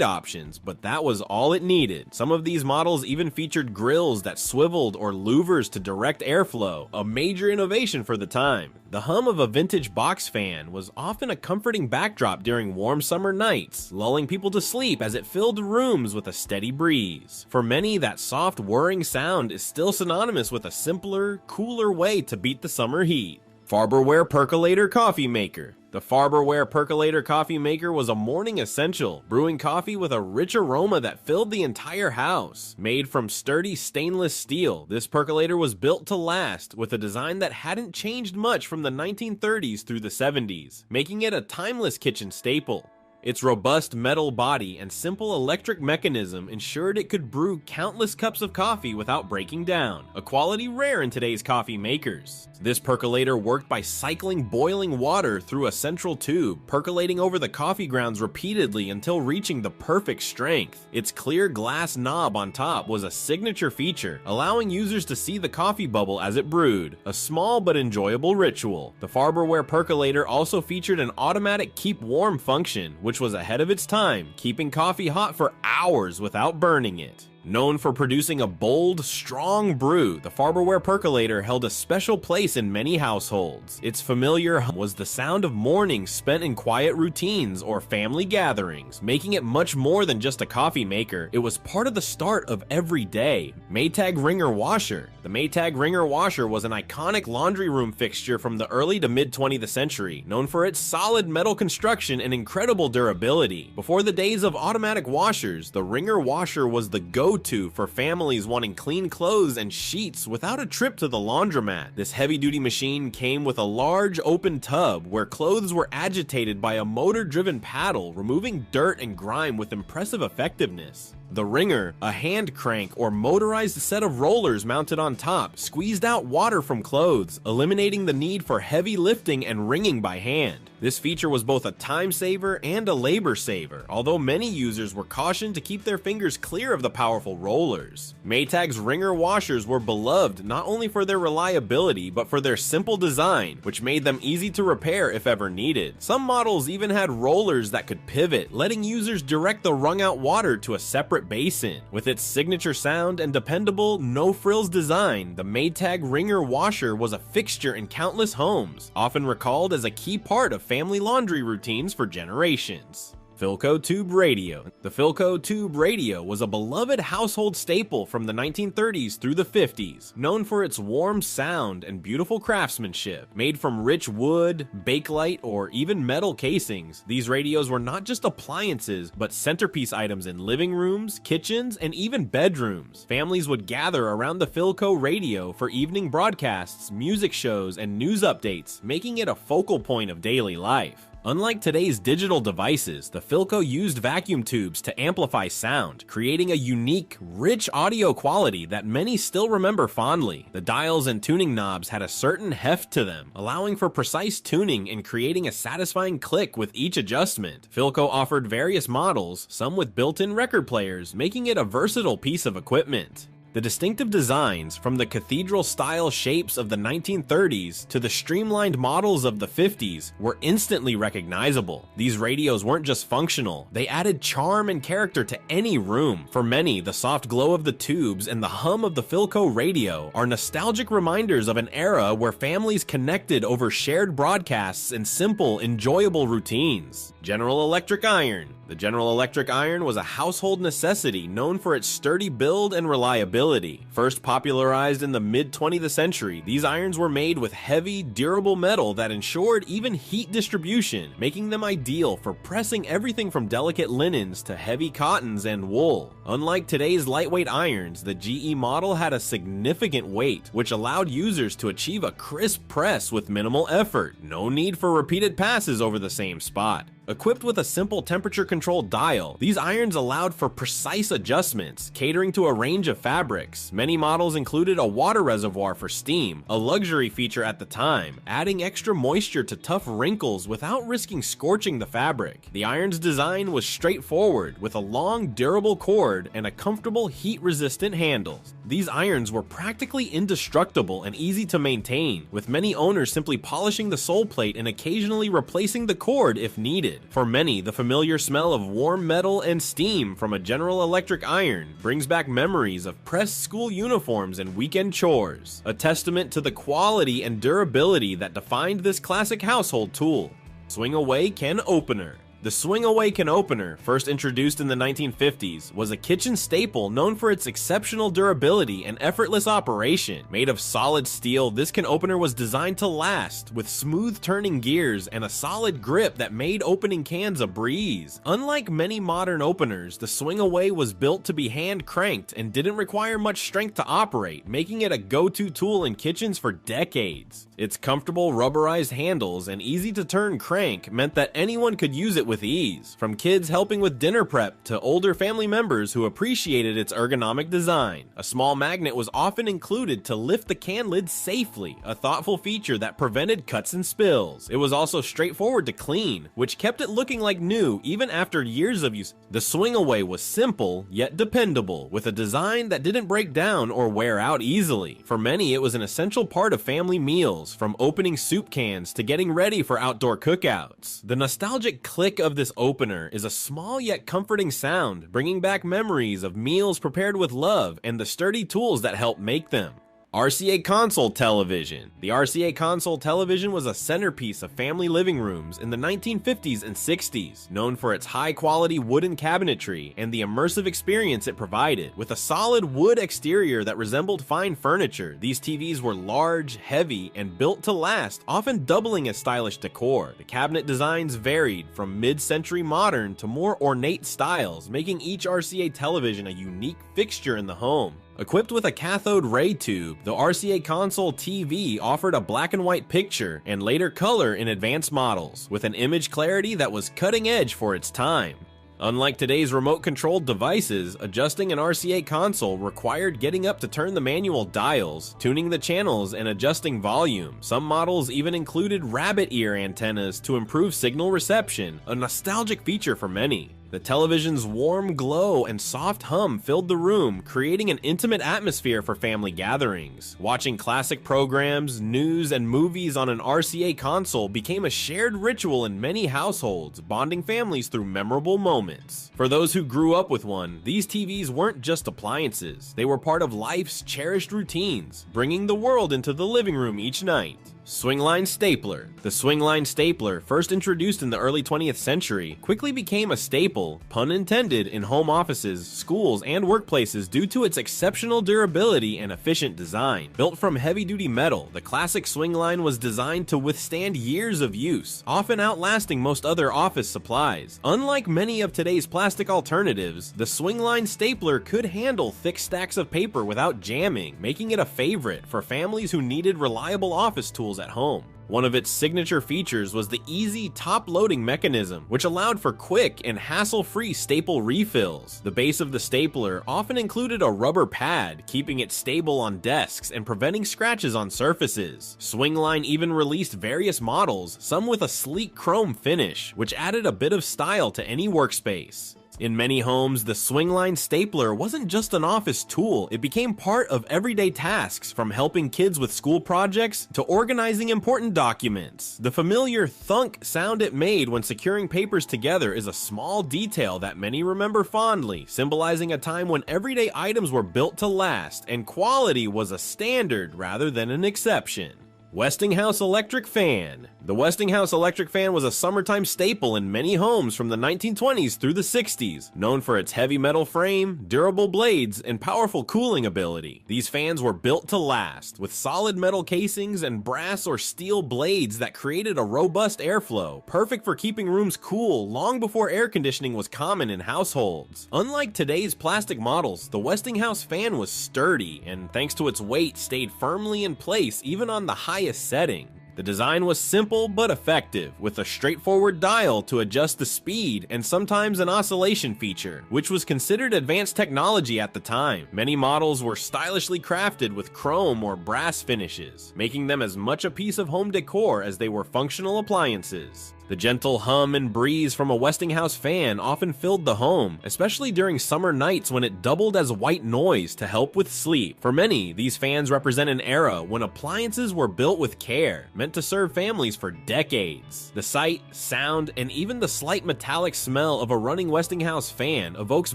options, but that was all it needed. Some of these models even featured grills that swiveled or louvers to direct airflow, a major innovation for the time. The hum of a vintage box fan was often a comforting backdrop during warm summer nights, lulling people to sleep as it filled rooms with a steady breeze. For many, that soft whirring sound is still synonymous with a simpler, cooler way to beat the summer heat. Farberware Percolator Coffee Maker. The Farberware Percolator Coffee Maker was a morning essential, brewing coffee with a rich aroma that filled the entire house. Made from sturdy stainless steel, this percolator was built to last, with a design that hadn't changed much from the 1930s through the 70s, making it a timeless kitchen staple. Its robust metal body and simple electric mechanism ensured it could brew countless cups of coffee without breaking down, a quality rare in today's coffee makers. This percolator worked by cycling boiling water through a central tube, percolating over the coffee grounds repeatedly until reaching the perfect strength. Its clear glass knob on top was a signature feature, allowing users to see the coffee bubble as it brewed, a small but enjoyable ritual. The Farberware percolator also featured an automatic keep warm function, which was ahead of its time, keeping coffee hot for hours without burning it. Known for producing a bold, strong brew, the Farberware percolator held a special place in many households. Its familiar hum was the sound of mornings spent in quiet routines or family gatherings, making it much more than just a coffee maker. It was part of the start of every day. Maytag Wringer Washer. The Maytag Wringer Washer was an iconic laundry room fixture from the early to mid-20th century, known for its solid metal construction and incredible durability. Before the days of automatic washers, the Wringer Washer was the go-to for families wanting clean clothes and sheets without a trip to the laundromat. This heavy-duty machine came with a large open tub where clothes were agitated by a motor-driven paddle, removing dirt and grime with impressive effectiveness. The Wringer, a hand crank or motorized set of rollers mounted on top, squeezed out water from clothes, eliminating the need for heavy lifting and wringing by hand. This feature was both a time saver and a labor saver, although many users were cautioned to keep their fingers clear of the powerful rollers. Maytag's Wringer washers were beloved not only for their reliability, but for their simple design, which made them easy to repair if ever needed. Some models even had rollers that could pivot, letting users direct the wrung-out water to a separate basin. With its signature sound and dependable, no-frills design, the Maytag Wringer washer was a fixture in countless homes, often recalled as a key part of family laundry routines for generations. Philco Tube Radio. The Philco Tube Radio was a beloved household staple from the 1930s through the 50s, known for its warm sound and beautiful craftsmanship. Made from rich wood, bakelite, or even metal casings, these radios were not just appliances, but centerpiece items in living rooms, kitchens, and even bedrooms. Families would gather around the Philco radio for evening broadcasts, music shows, and news updates, making it a focal point of daily life. Unlike today's digital devices, the Philco used vacuum tubes to amplify sound, creating a unique, rich audio quality that many still remember fondly. The dials and tuning knobs had a certain heft to them, allowing for precise tuning and creating a satisfying click with each adjustment. Philco offered various models, some with built-in record players, making it a versatile piece of equipment. The distinctive designs, from the cathedral-style shapes of the 1930s to the streamlined models of the 50s, were instantly recognizable. These radios weren't just functional, they added charm and character to any room. For many, the soft glow of the tubes and the hum of the Philco radio are nostalgic reminders of an era where families connected over shared broadcasts and simple, enjoyable routines. General Electric Iron. The General Electric iron was a household necessity known for its sturdy build and reliability. First popularized in the mid-20th century, these irons were made with heavy, durable metal that ensured even heat distribution, making them ideal for pressing everything from delicate linens to heavy cottons and wool. Unlike today's lightweight irons, the GE model had a significant weight, which allowed users to achieve a crisp press with minimal effort. No need for repeated passes over the same spot. Equipped with a simple temperature-controlled dial, these irons allowed for precise adjustments, catering to a range of fabrics. Many models included a water reservoir for steam, a luxury feature at the time, adding extra moisture to tough wrinkles without risking scorching the fabric. The iron's design was straightforward, with a long, durable cord and a comfortable, heat-resistant handle. These irons were practically indestructible and easy to maintain, with many owners simply polishing the sole plate and occasionally replacing the cord if needed. For many, the familiar smell of warm metal and steam from a General Electric iron brings back memories of pressed school uniforms and weekend chores, a testament to the quality and durability that defined this classic household tool. Swing Away Can Opener. The Swing Away Can Opener, first introduced in the 1950s, was a kitchen staple known for its exceptional durability and effortless operation. Made of solid steel, this can opener was designed to last, with smooth turning gears and a solid grip that made opening cans a breeze. Unlike many modern openers, the Swing Away was built to be hand cranked and didn't require much strength to operate, making it a go-to tool in kitchens for decades. Its comfortable rubberized handles and easy to turn crank meant that anyone could use it with ease, from kids helping with dinner prep to older family members who appreciated its ergonomic design. A small magnet was often included to lift the can lid safely, a thoughtful feature that prevented cuts and spills. It was also straightforward to clean, which kept it looking like new even after years of use. The Swing Away was simple yet dependable, with a design that didn't break down or wear out easily. For many, it was an essential part of family meals, from opening soup cans to getting ready for outdoor cookouts. The nostalgic click of this opener is a small yet comforting sound, bringing back memories of meals prepared with love and the sturdy tools that help make them. RCA console television. The RCA console television was a centerpiece of family living rooms in the 1950s and 60s, known for its high-quality wooden cabinetry and the immersive experience it provided. With a solid wood exterior that resembled fine furniture, these TVs were large, heavy, and built to last, often doubling as stylish decor. The cabinet designs varied from mid-century modern to more ornate styles, making each RCA television a unique fixture in the home. Equipped with a cathode ray tube, the RCA console TV offered a black and white picture and later color in advanced models, with an image clarity that was cutting edge for its time. Unlike today's remote-controlled devices, adjusting an RCA console required getting up to turn the manual dials, tuning the channels, and adjusting volume. Some models even included rabbit ear antennas to improve signal reception, a nostalgic feature for many. The television's warm glow and soft hum filled the room, creating an intimate atmosphere for family gatherings. Watching classic programs, news, and movies on an RCA console became a shared ritual in many households, bonding families through memorable moments. For those who grew up with one, these TVs weren't just appliances. They were part of life's cherished routines, bringing the world into the living room each night. Swingline stapler. The swingline stapler, first introduced in the early 20th century, quickly became a staple, pun intended, in home offices, schools, and workplaces due to its exceptional durability and efficient design. Built from heavy-duty metal, the classic swingline was designed to withstand years of use, often outlasting most other office supplies. Unlike many of today's plastic alternatives, the swingline stapler could handle thick stacks of paper without jamming, making it a favorite for families who needed reliable office tools at home. One of its signature features was the easy top-loading mechanism, which allowed for quick and hassle-free staple refills. The base of the stapler often included a rubber pad, keeping it stable on desks and preventing scratches on surfaces. Swingline even released various models, some with a sleek chrome finish, which added a bit of style to any workspace. In many homes, the swingline stapler wasn't just an office tool, it became part of everyday tasks, from helping kids with school projects to organizing important documents. The familiar thunk sound it made when securing papers together is a small detail that many remember fondly, symbolizing a time when everyday items were built to last and quality was a standard rather than an exception. Westinghouse electric fan. The Westinghouse electric fan was a summertime staple in many homes from the 1920s through the 60s, known for its heavy metal frame, durable blades, and powerful cooling ability. These fans were built to last, with solid metal casings and brass or steel blades that created a robust airflow, perfect for keeping rooms cool long before air conditioning was common in households. Unlike today's plastic models, the Westinghouse fan was sturdy, and thanks to its weight, stayed firmly in place even on the highest setting. The design was simple but effective, with a straightforward dial to adjust the speed and sometimes an oscillation feature, which was considered advanced technology at the time. Many models were stylishly crafted with chrome or brass finishes, making them as much a piece of home decor as they were functional appliances. The gentle hum and breeze from a Westinghouse fan often filled the home, especially during summer nights when it doubled as white noise to help with sleep. For many, these fans represent an era when appliances were built with care, meant to serve families for decades. The sight, sound, and even the slight metallic smell of a running Westinghouse fan evokes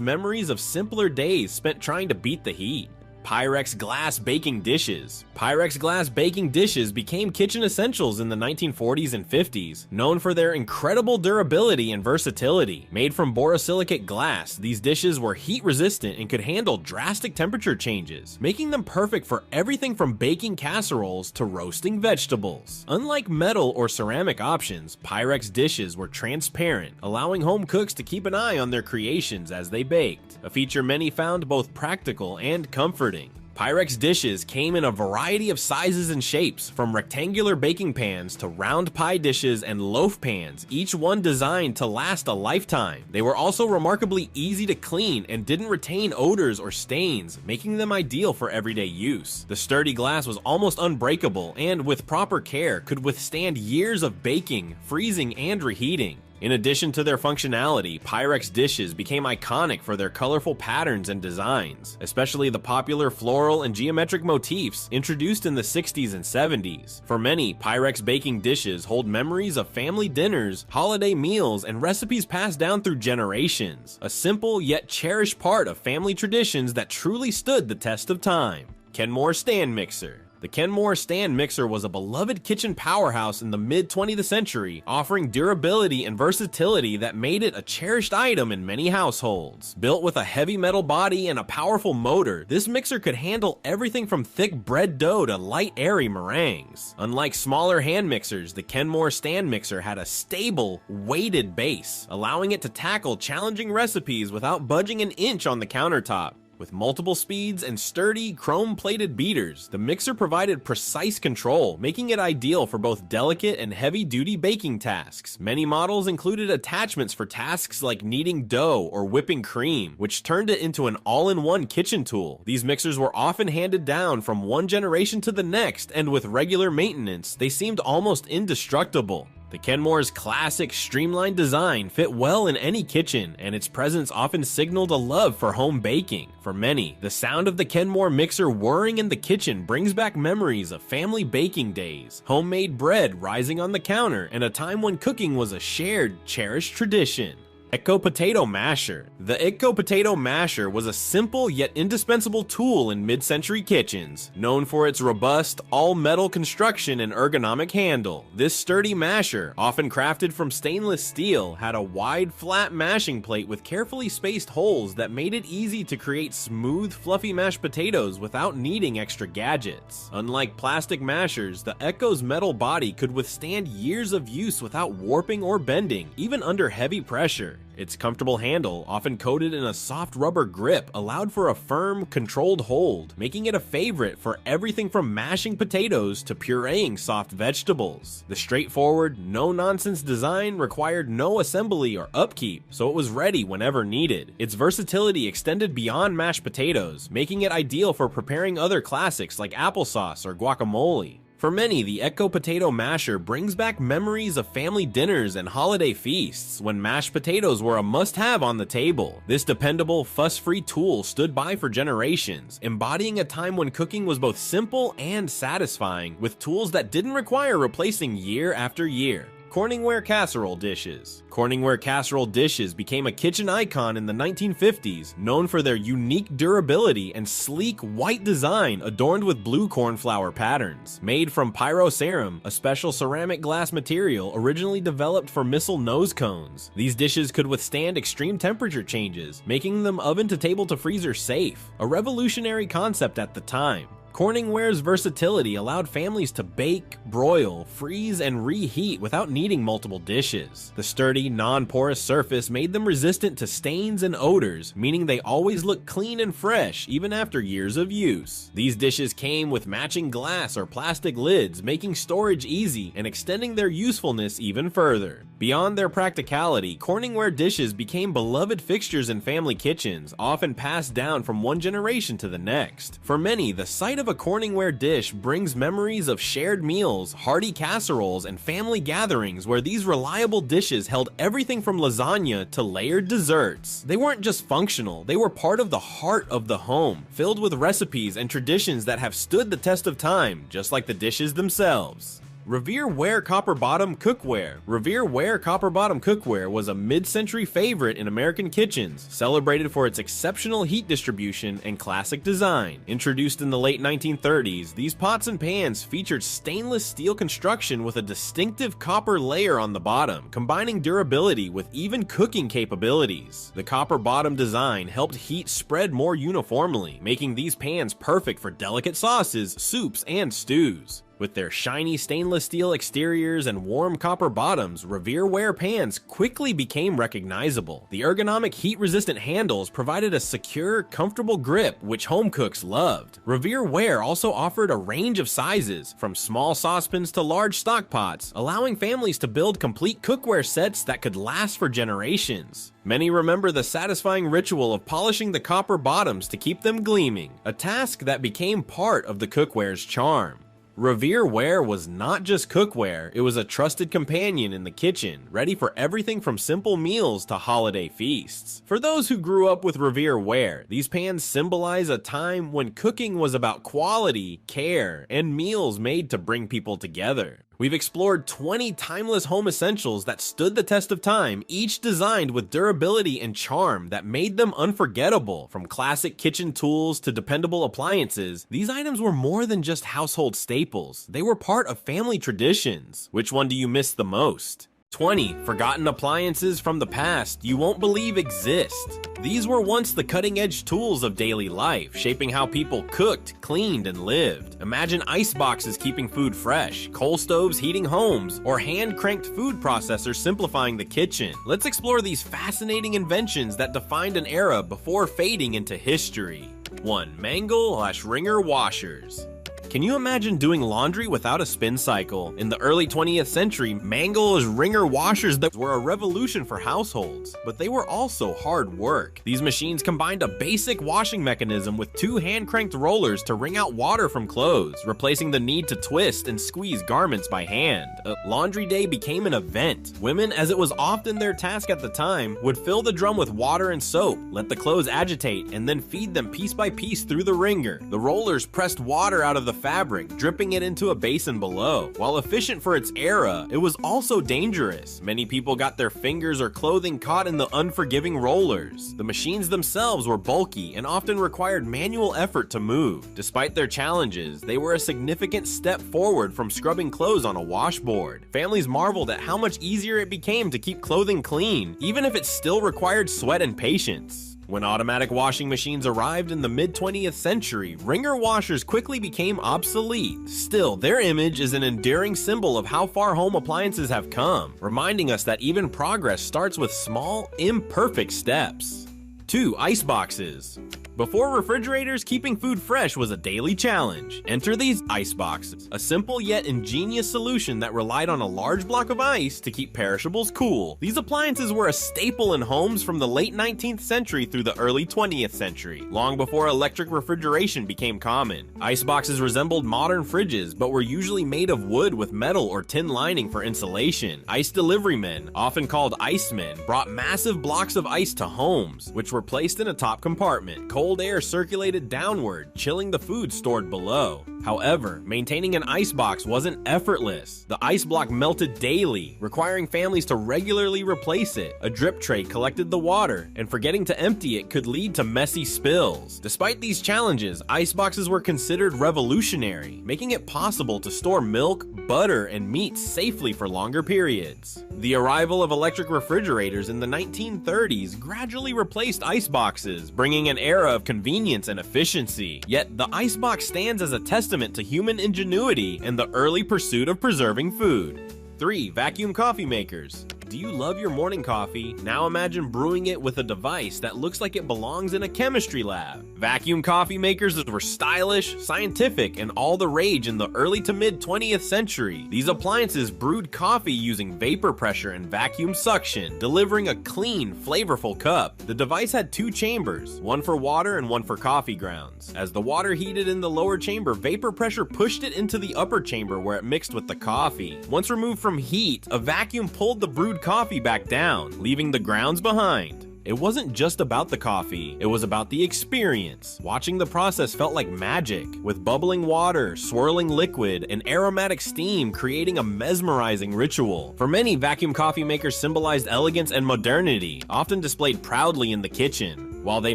memories of simpler days spent trying to beat the heat. Pyrex glass baking dishes. Pyrex glass baking dishes became kitchen essentials in the 1940s and 50s, known for their incredible durability and versatility. Made from borosilicate glass, these dishes were heat resistant and could handle drastic temperature changes, making them perfect for everything from baking casseroles to roasting vegetables. Unlike metal or ceramic options, Pyrex dishes were transparent, allowing home cooks to keep an eye on their creations as they baked, a feature many found both practical and comforting. Pyrex dishes came in a variety of sizes and shapes, from rectangular baking pans to round pie dishes and loaf pans, each one designed to last a lifetime. They were also remarkably easy to clean and didn't retain odors or stains, making them ideal for everyday use. The sturdy glass was almost unbreakable and, with proper care, could withstand years of baking, freezing, and reheating. In addition to their functionality, Pyrex dishes became iconic for their colorful patterns and designs, especially the popular floral and geometric motifs introduced in the 60s and 70s. For many, Pyrex baking dishes hold memories of family dinners, holiday meals, and recipes passed down through generations, a simple yet cherished part of family traditions that truly stood the test of time. Kenmore Stand Mixer. The Kenmore stand mixer was a beloved kitchen powerhouse in the mid-20th century, offering durability and versatility that made it a cherished item in many households. Built with a heavy metal body and a powerful motor, this mixer could handle everything from thick bread dough to light, airy meringues. Unlike smaller hand mixers, the Kenmore stand mixer had a stable, weighted base, allowing it to tackle challenging recipes without budging an inch on the countertop. With multiple speeds and sturdy, chrome-plated beaters, the mixer provided precise control, making it ideal for both delicate and heavy-duty baking tasks. Many models included attachments for tasks like kneading dough or whipping cream, which turned it into an all-in-one kitchen tool. These mixers were often handed down from one generation to the next, and with regular maintenance, they seemed almost indestructible. The Kenmore's classic, streamlined design fit well in any kitchen, and its presence often signaled a love for home baking. For many, the sound of the Kenmore mixer whirring in the kitchen brings back memories of family baking days, homemade bread rising on the counter, and a time when cooking was a shared, cherished tradition. Echo Potato Masher. The Echo Potato Masher was a simple yet indispensable tool in mid-century kitchens. Known for its robust, all-metal construction and ergonomic handle, this sturdy masher, often crafted from stainless steel, had a wide, flat mashing plate with carefully spaced holes that made it easy to create smooth, fluffy mashed potatoes without needing extra gadgets. Unlike plastic mashers, the Echo's metal body could withstand years of use without warping or bending, even under heavy pressure. Its comfortable handle, often coated in a soft rubber grip, allowed for a firm, controlled hold, making it a favorite for everything from mashing potatoes to pureeing soft vegetables. The straightforward, no-nonsense design required no assembly or upkeep, so it was ready whenever needed. Its versatility extended beyond mashed potatoes, making it ideal for preparing other classics like applesauce or guacamole. For many, the Echo Potato Masher brings back memories of family dinners and holiday feasts when mashed potatoes were a must-have on the table. This dependable, fuss-free tool stood by for generations, embodying a time when cooking was both simple and satisfying, with tools that didn't require replacing year after year. Corningware casserole dishes. Corningware casserole dishes became a kitchen icon in the 1950s, known for their unique durability and sleek white design adorned with blue cornflower patterns. Made from pyroceram, a special ceramic glass material originally developed for missile nose cones, these dishes could withstand extreme temperature changes, making them oven to table to freezer safe, a revolutionary concept at the time. Corningware's versatility allowed families to bake, broil, freeze, and reheat without needing multiple dishes. The sturdy, non-porous surface made them resistant to stains and odors, meaning they always look clean and fresh even after years of use. These dishes came with matching glass or plastic lids, making storage easy and extending their usefulness even further. Beyond their practicality, Corningware dishes became beloved fixtures in family kitchens, often passed down from one generation to the next. For many, the sight of a Corningware dish brings memories of shared meals, hearty casseroles, and family gatherings where these reliable dishes held everything from lasagna to layered desserts. They weren't just functional, they were part of the heart of the home, filled with recipes and traditions that have stood the test of time, just like the dishes themselves. Revere Ware Copper Bottom Cookware. Revere Ware Copper Bottom Cookware was a mid-century favorite in American kitchens, celebrated for its exceptional heat distribution and classic design. Introduced in the late 1930s, these pots and pans featured stainless steel construction with a distinctive copper layer on the bottom, combining durability with even cooking capabilities. The copper bottom design helped heat spread more uniformly, making these pans perfect for delicate sauces, soups, and stews. With their shiny stainless steel exteriors and warm copper bottoms, Revere Ware pans quickly became recognizable. The ergonomic heat-resistant handles provided a secure, comfortable grip which home cooks loved. Revere Ware also offered a range of sizes, from small saucepans to large stock pots, allowing families to build complete cookware sets that could last for generations. Many remember the satisfying ritual of polishing the copper bottoms to keep them gleaming, a task that became part of the cookware's charm. Revere Ware was not just cookware, it was a trusted companion in the kitchen, ready for everything from simple meals to holiday feasts. For those who grew up with Revere Ware, these pans symbolize a time when cooking was about quality, care, and meals made to bring people together. We've explored 20 timeless home essentials that stood the test of time, each designed with durability and charm that made them unforgettable. From classic kitchen tools to dependable appliances, these items were more than just household staples. They were part of family traditions. Which one do you miss the most? 20 forgotten appliances from the past you won't believe exist. These were once the cutting-edge tools of daily life, shaping how people cooked, cleaned, and lived. Imagine ice boxes keeping food fresh, coal stoves heating homes, or hand-cranked food processors simplifying the kitchen. Let's explore these fascinating inventions that defined an era before fading into history. 1. Mangle/wringer washers. Can you imagine doing laundry without a spin cycle? In the early 20th century, Mangle/wringer washers that were a revolution for households, but they were also hard work. These machines combined a basic washing mechanism with 2 hand-cranked rollers to wring out water from clothes, replacing the need to twist and squeeze garments by hand. Laundry day became an event. Women, as it was often their task at the time, would fill the drum with water and soap, let the clothes agitate, and then feed them piece by piece through the wringer. The rollers pressed water out of the fabric, dripping it into a basin below. While efficient for its era, it was also dangerous. Many people got their fingers or clothing caught in the unforgiving rollers. The machines themselves were bulky and often required manual effort to move. Despite their challenges, they were a significant step forward from scrubbing clothes on a washboard. Families marveled at how much easier it became to keep clothing clean, even if it still required sweat and patience. When automatic washing machines arrived in the mid-20th century, wringer washers quickly became obsolete. Still, their image is an enduring symbol of how far home appliances have come, reminding us that even progress starts with small, imperfect steps. 2. Ice boxes. Before refrigerators, keeping food fresh was a daily challenge. Enter these ice boxes, a simple yet ingenious solution that relied on a large block of ice to keep perishables cool. These appliances were a staple in homes from the late 19th century through the early 20th century, long before electric refrigeration became common. Ice boxes resembled modern fridges, but were usually made of wood with metal or tin lining for insulation. Ice delivery men, often called icemen, brought massive blocks of ice to homes, which were placed in a top compartment. Cold air circulated downward, chilling the food stored below. However, maintaining an ice box wasn't effortless. The ice block melted daily, requiring families to regularly replace it. A drip tray collected the water, and forgetting to empty it could lead to messy spills. Despite these challenges, ice boxes were considered revolutionary, making it possible to store milk, butter, and meat safely for longer periods. The arrival of electric refrigerators in the 1930s gradually replaced ice boxes, bringing an era era of convenience and efficiency. Yet the icebox stands as a testament to human ingenuity and the early pursuit of preserving food. 3. Vacuum coffee makers. Do you love your morning coffee? Now imagine brewing it with a device that looks like it belongs in a chemistry lab. Vacuum coffee makers were stylish, scientific, and all the rage in the early to mid 20th century. These appliances brewed coffee using vapor pressure and vacuum suction, delivering a clean, flavorful cup. The device had 2 chambers, one for water and one for coffee grounds. As the water heated in the lower chamber, vapor pressure pushed it into the upper chamber where it mixed with the coffee. Once removed from heat, a vacuum pulled the brewed coffee back down, leaving the grounds behind. It wasn't just about the coffee, it was about the experience. Watching the process felt like magic, with bubbling water, swirling liquid, and aromatic steam creating a mesmerizing ritual. For many, vacuum coffee makers symbolized elegance and modernity, often displayed proudly in the kitchen. While they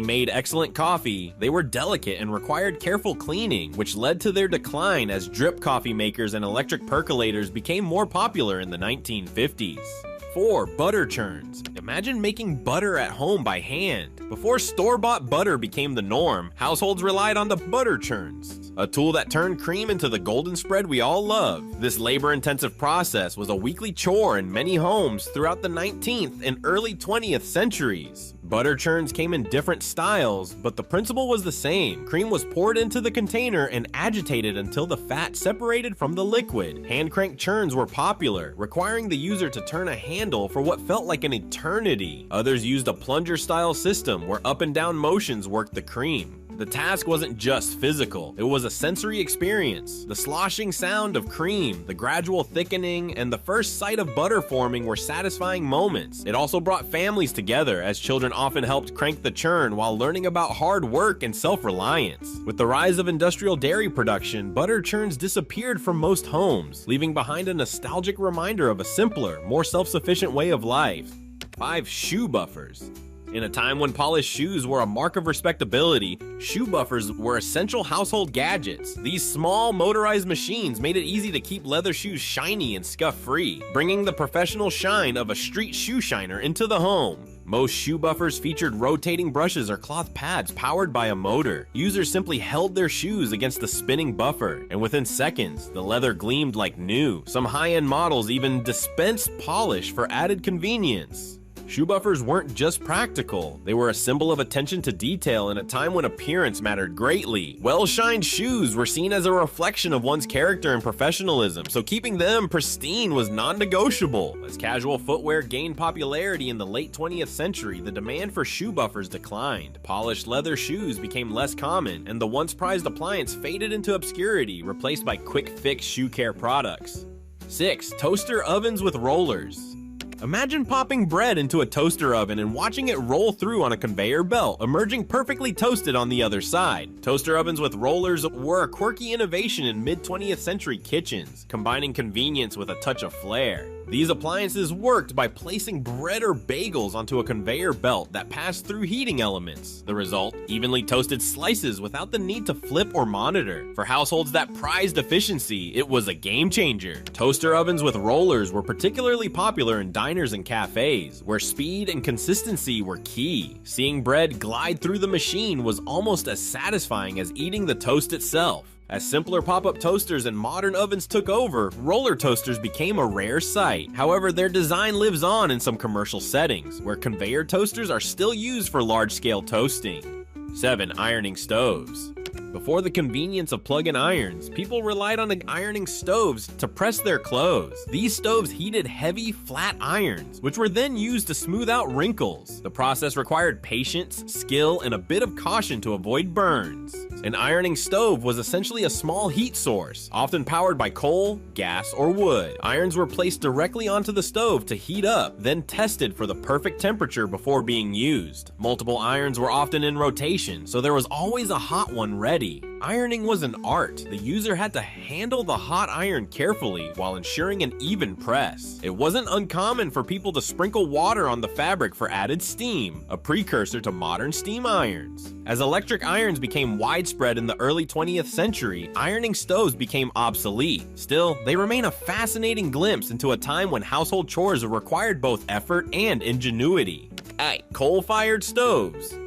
made excellent coffee, they were delicate and required careful cleaning, which led to their decline as drip coffee makers and electric percolators became more popular in the 1950s. 4. Butter churns. Imagine making butter at home by hand. Before store-bought butter became the norm, households relied on the butter churns, a tool that turned cream into the golden spread we all love. This labor-intensive process was a weekly chore in many homes throughout the 19th and early 20th centuries. Butter churns came in different styles, but the principle was the same. Cream was poured into the container and agitated until the fat separated from the liquid. Hand-crank churns were popular, requiring the user to turn a handle for what felt like an eternity. Others used a plunger-style system where up and down motions worked the cream. The task wasn't just physical, it was a sensory experience. The sloshing sound of cream, the gradual thickening, and the first sight of butter forming were satisfying moments. It also brought families together, as children often helped crank the churn while learning about hard work and self-reliance. With the rise of industrial dairy production, butter churns disappeared from most homes, leaving behind a nostalgic reminder of a simpler, more self-sufficient way of life. 5. Shoe buffers. In a time when polished shoes were a mark of respectability, shoe buffers were essential household gadgets. These small, motorized machines made it easy to keep leather shoes shiny and scuff-free, bringing the professional shine of a street shoe shiner into the home. Most shoe buffers featured rotating brushes or cloth pads powered by a motor. Users simply held their shoes against the spinning buffer, and within seconds, the leather gleamed like new. Some high-end models even dispensed polish for added convenience. Shoe buffers weren't just practical, they were a symbol of attention to detail in a time when appearance mattered greatly. Well-shined shoes were seen as a reflection of one's character and professionalism, so keeping them pristine was non-negotiable. As casual footwear gained popularity in the late 20th century, the demand for shoe buffers declined. Polished leather shoes became less common, and the once prized appliance faded into obscurity, replaced by quick-fix shoe care products. 6. Toaster ovens with rollers. Imagine popping bread into a toaster oven and watching it roll through on a conveyor belt, emerging perfectly toasted on the other side. Toaster ovens with rollers were a quirky innovation in mid-20th century kitchens, combining convenience with a touch of flair. These appliances worked by placing bread or bagels onto a conveyor belt that passed through heating elements. The result, evenly toasted slices without the need to flip or monitor. For households that prized efficiency, it was a game changer. Toaster ovens with rollers were particularly popular in diners and cafes, where speed and consistency were key. Seeing bread glide through the machine was almost as satisfying as eating the toast itself. As simpler pop-up toasters and modern ovens took over, roller toasters became a rare sight. However, their design lives on in some commercial settings, where conveyor toasters are still used for large-scale toasting. 7. Ironing stoves. Before the convenience of plug-in irons, people relied on ironing stoves to press their clothes. These stoves heated heavy, flat irons, which were then used to smooth out wrinkles. The process required patience, skill, and a bit of caution to avoid burns. An ironing stove was essentially a small heat source, often powered by coal, gas, or wood. Irons were placed directly onto the stove to heat up, then tested for the perfect temperature before being used. Multiple irons were often in rotation, so there was always a hot one ready. Ironing was an art. The user had to handle the hot iron carefully while ensuring an even press. It wasn't uncommon for people to sprinkle water on the fabric for added steam, a precursor to modern steam irons. As electric irons became widespread in the early 20th century, ironing stoves became obsolete. Still, they remain a fascinating glimpse into a time when household chores required both effort and ingenuity. 8. Coal-fired stoves.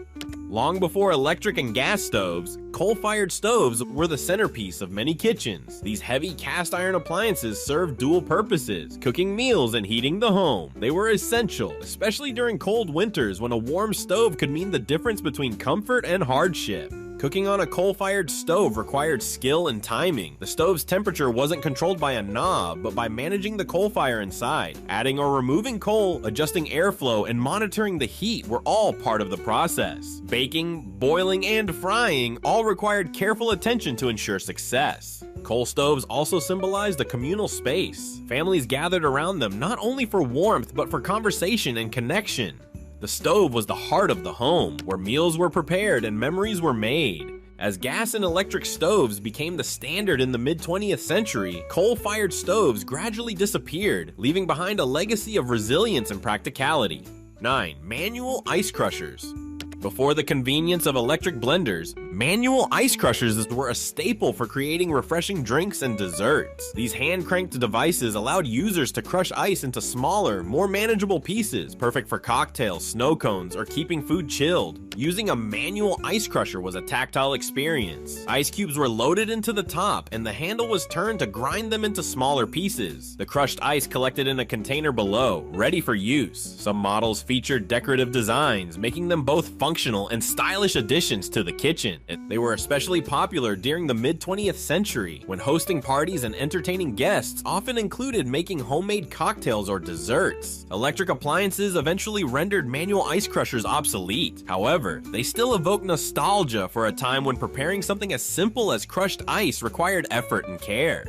Long before electric and gas stoves, coal-fired stoves were the centerpiece of many kitchens. These heavy cast iron appliances served dual purposes, cooking meals and heating the home. They were essential, especially during cold winters when a warm stove could mean the difference between comfort and hardship. Cooking on a coal-fired stove required skill and timing. The stove's temperature wasn't controlled by a knob, but by managing the coal fire inside. Adding or removing coal, adjusting airflow, and monitoring the heat were all part of the process. Baking, boiling, and frying all required careful attention to ensure success. Coal stoves also symbolized a communal space. Families gathered around them not only for warmth, but for conversation and connection. The stove was the heart of the home, where meals were prepared and memories were made. As gas and electric stoves became the standard in the mid-20th century, coal-fired stoves gradually disappeared, leaving behind a legacy of resilience and practicality. 9. Manual ice crushers. Before the convenience of electric blenders, manual ice crushers were a staple for creating refreshing drinks and desserts. These hand-cranked devices allowed users to crush ice into smaller, more manageable pieces, perfect for cocktails, snow cones, or keeping food chilled. Using a manual ice crusher was a tactile experience. Ice cubes were loaded into the top, and the handle was turned to grind them into smaller pieces. The crushed ice collected in a container below, ready for use. Some models featured decorative designs, making them both functional and stylish additions to the kitchen. They were especially popular during the mid-20th century, when hosting parties and entertaining guests often included making homemade cocktails or desserts. Electric appliances eventually rendered manual ice crushers obsolete. However, they still evoke nostalgia for a time when preparing something as simple as crushed ice required effort and care.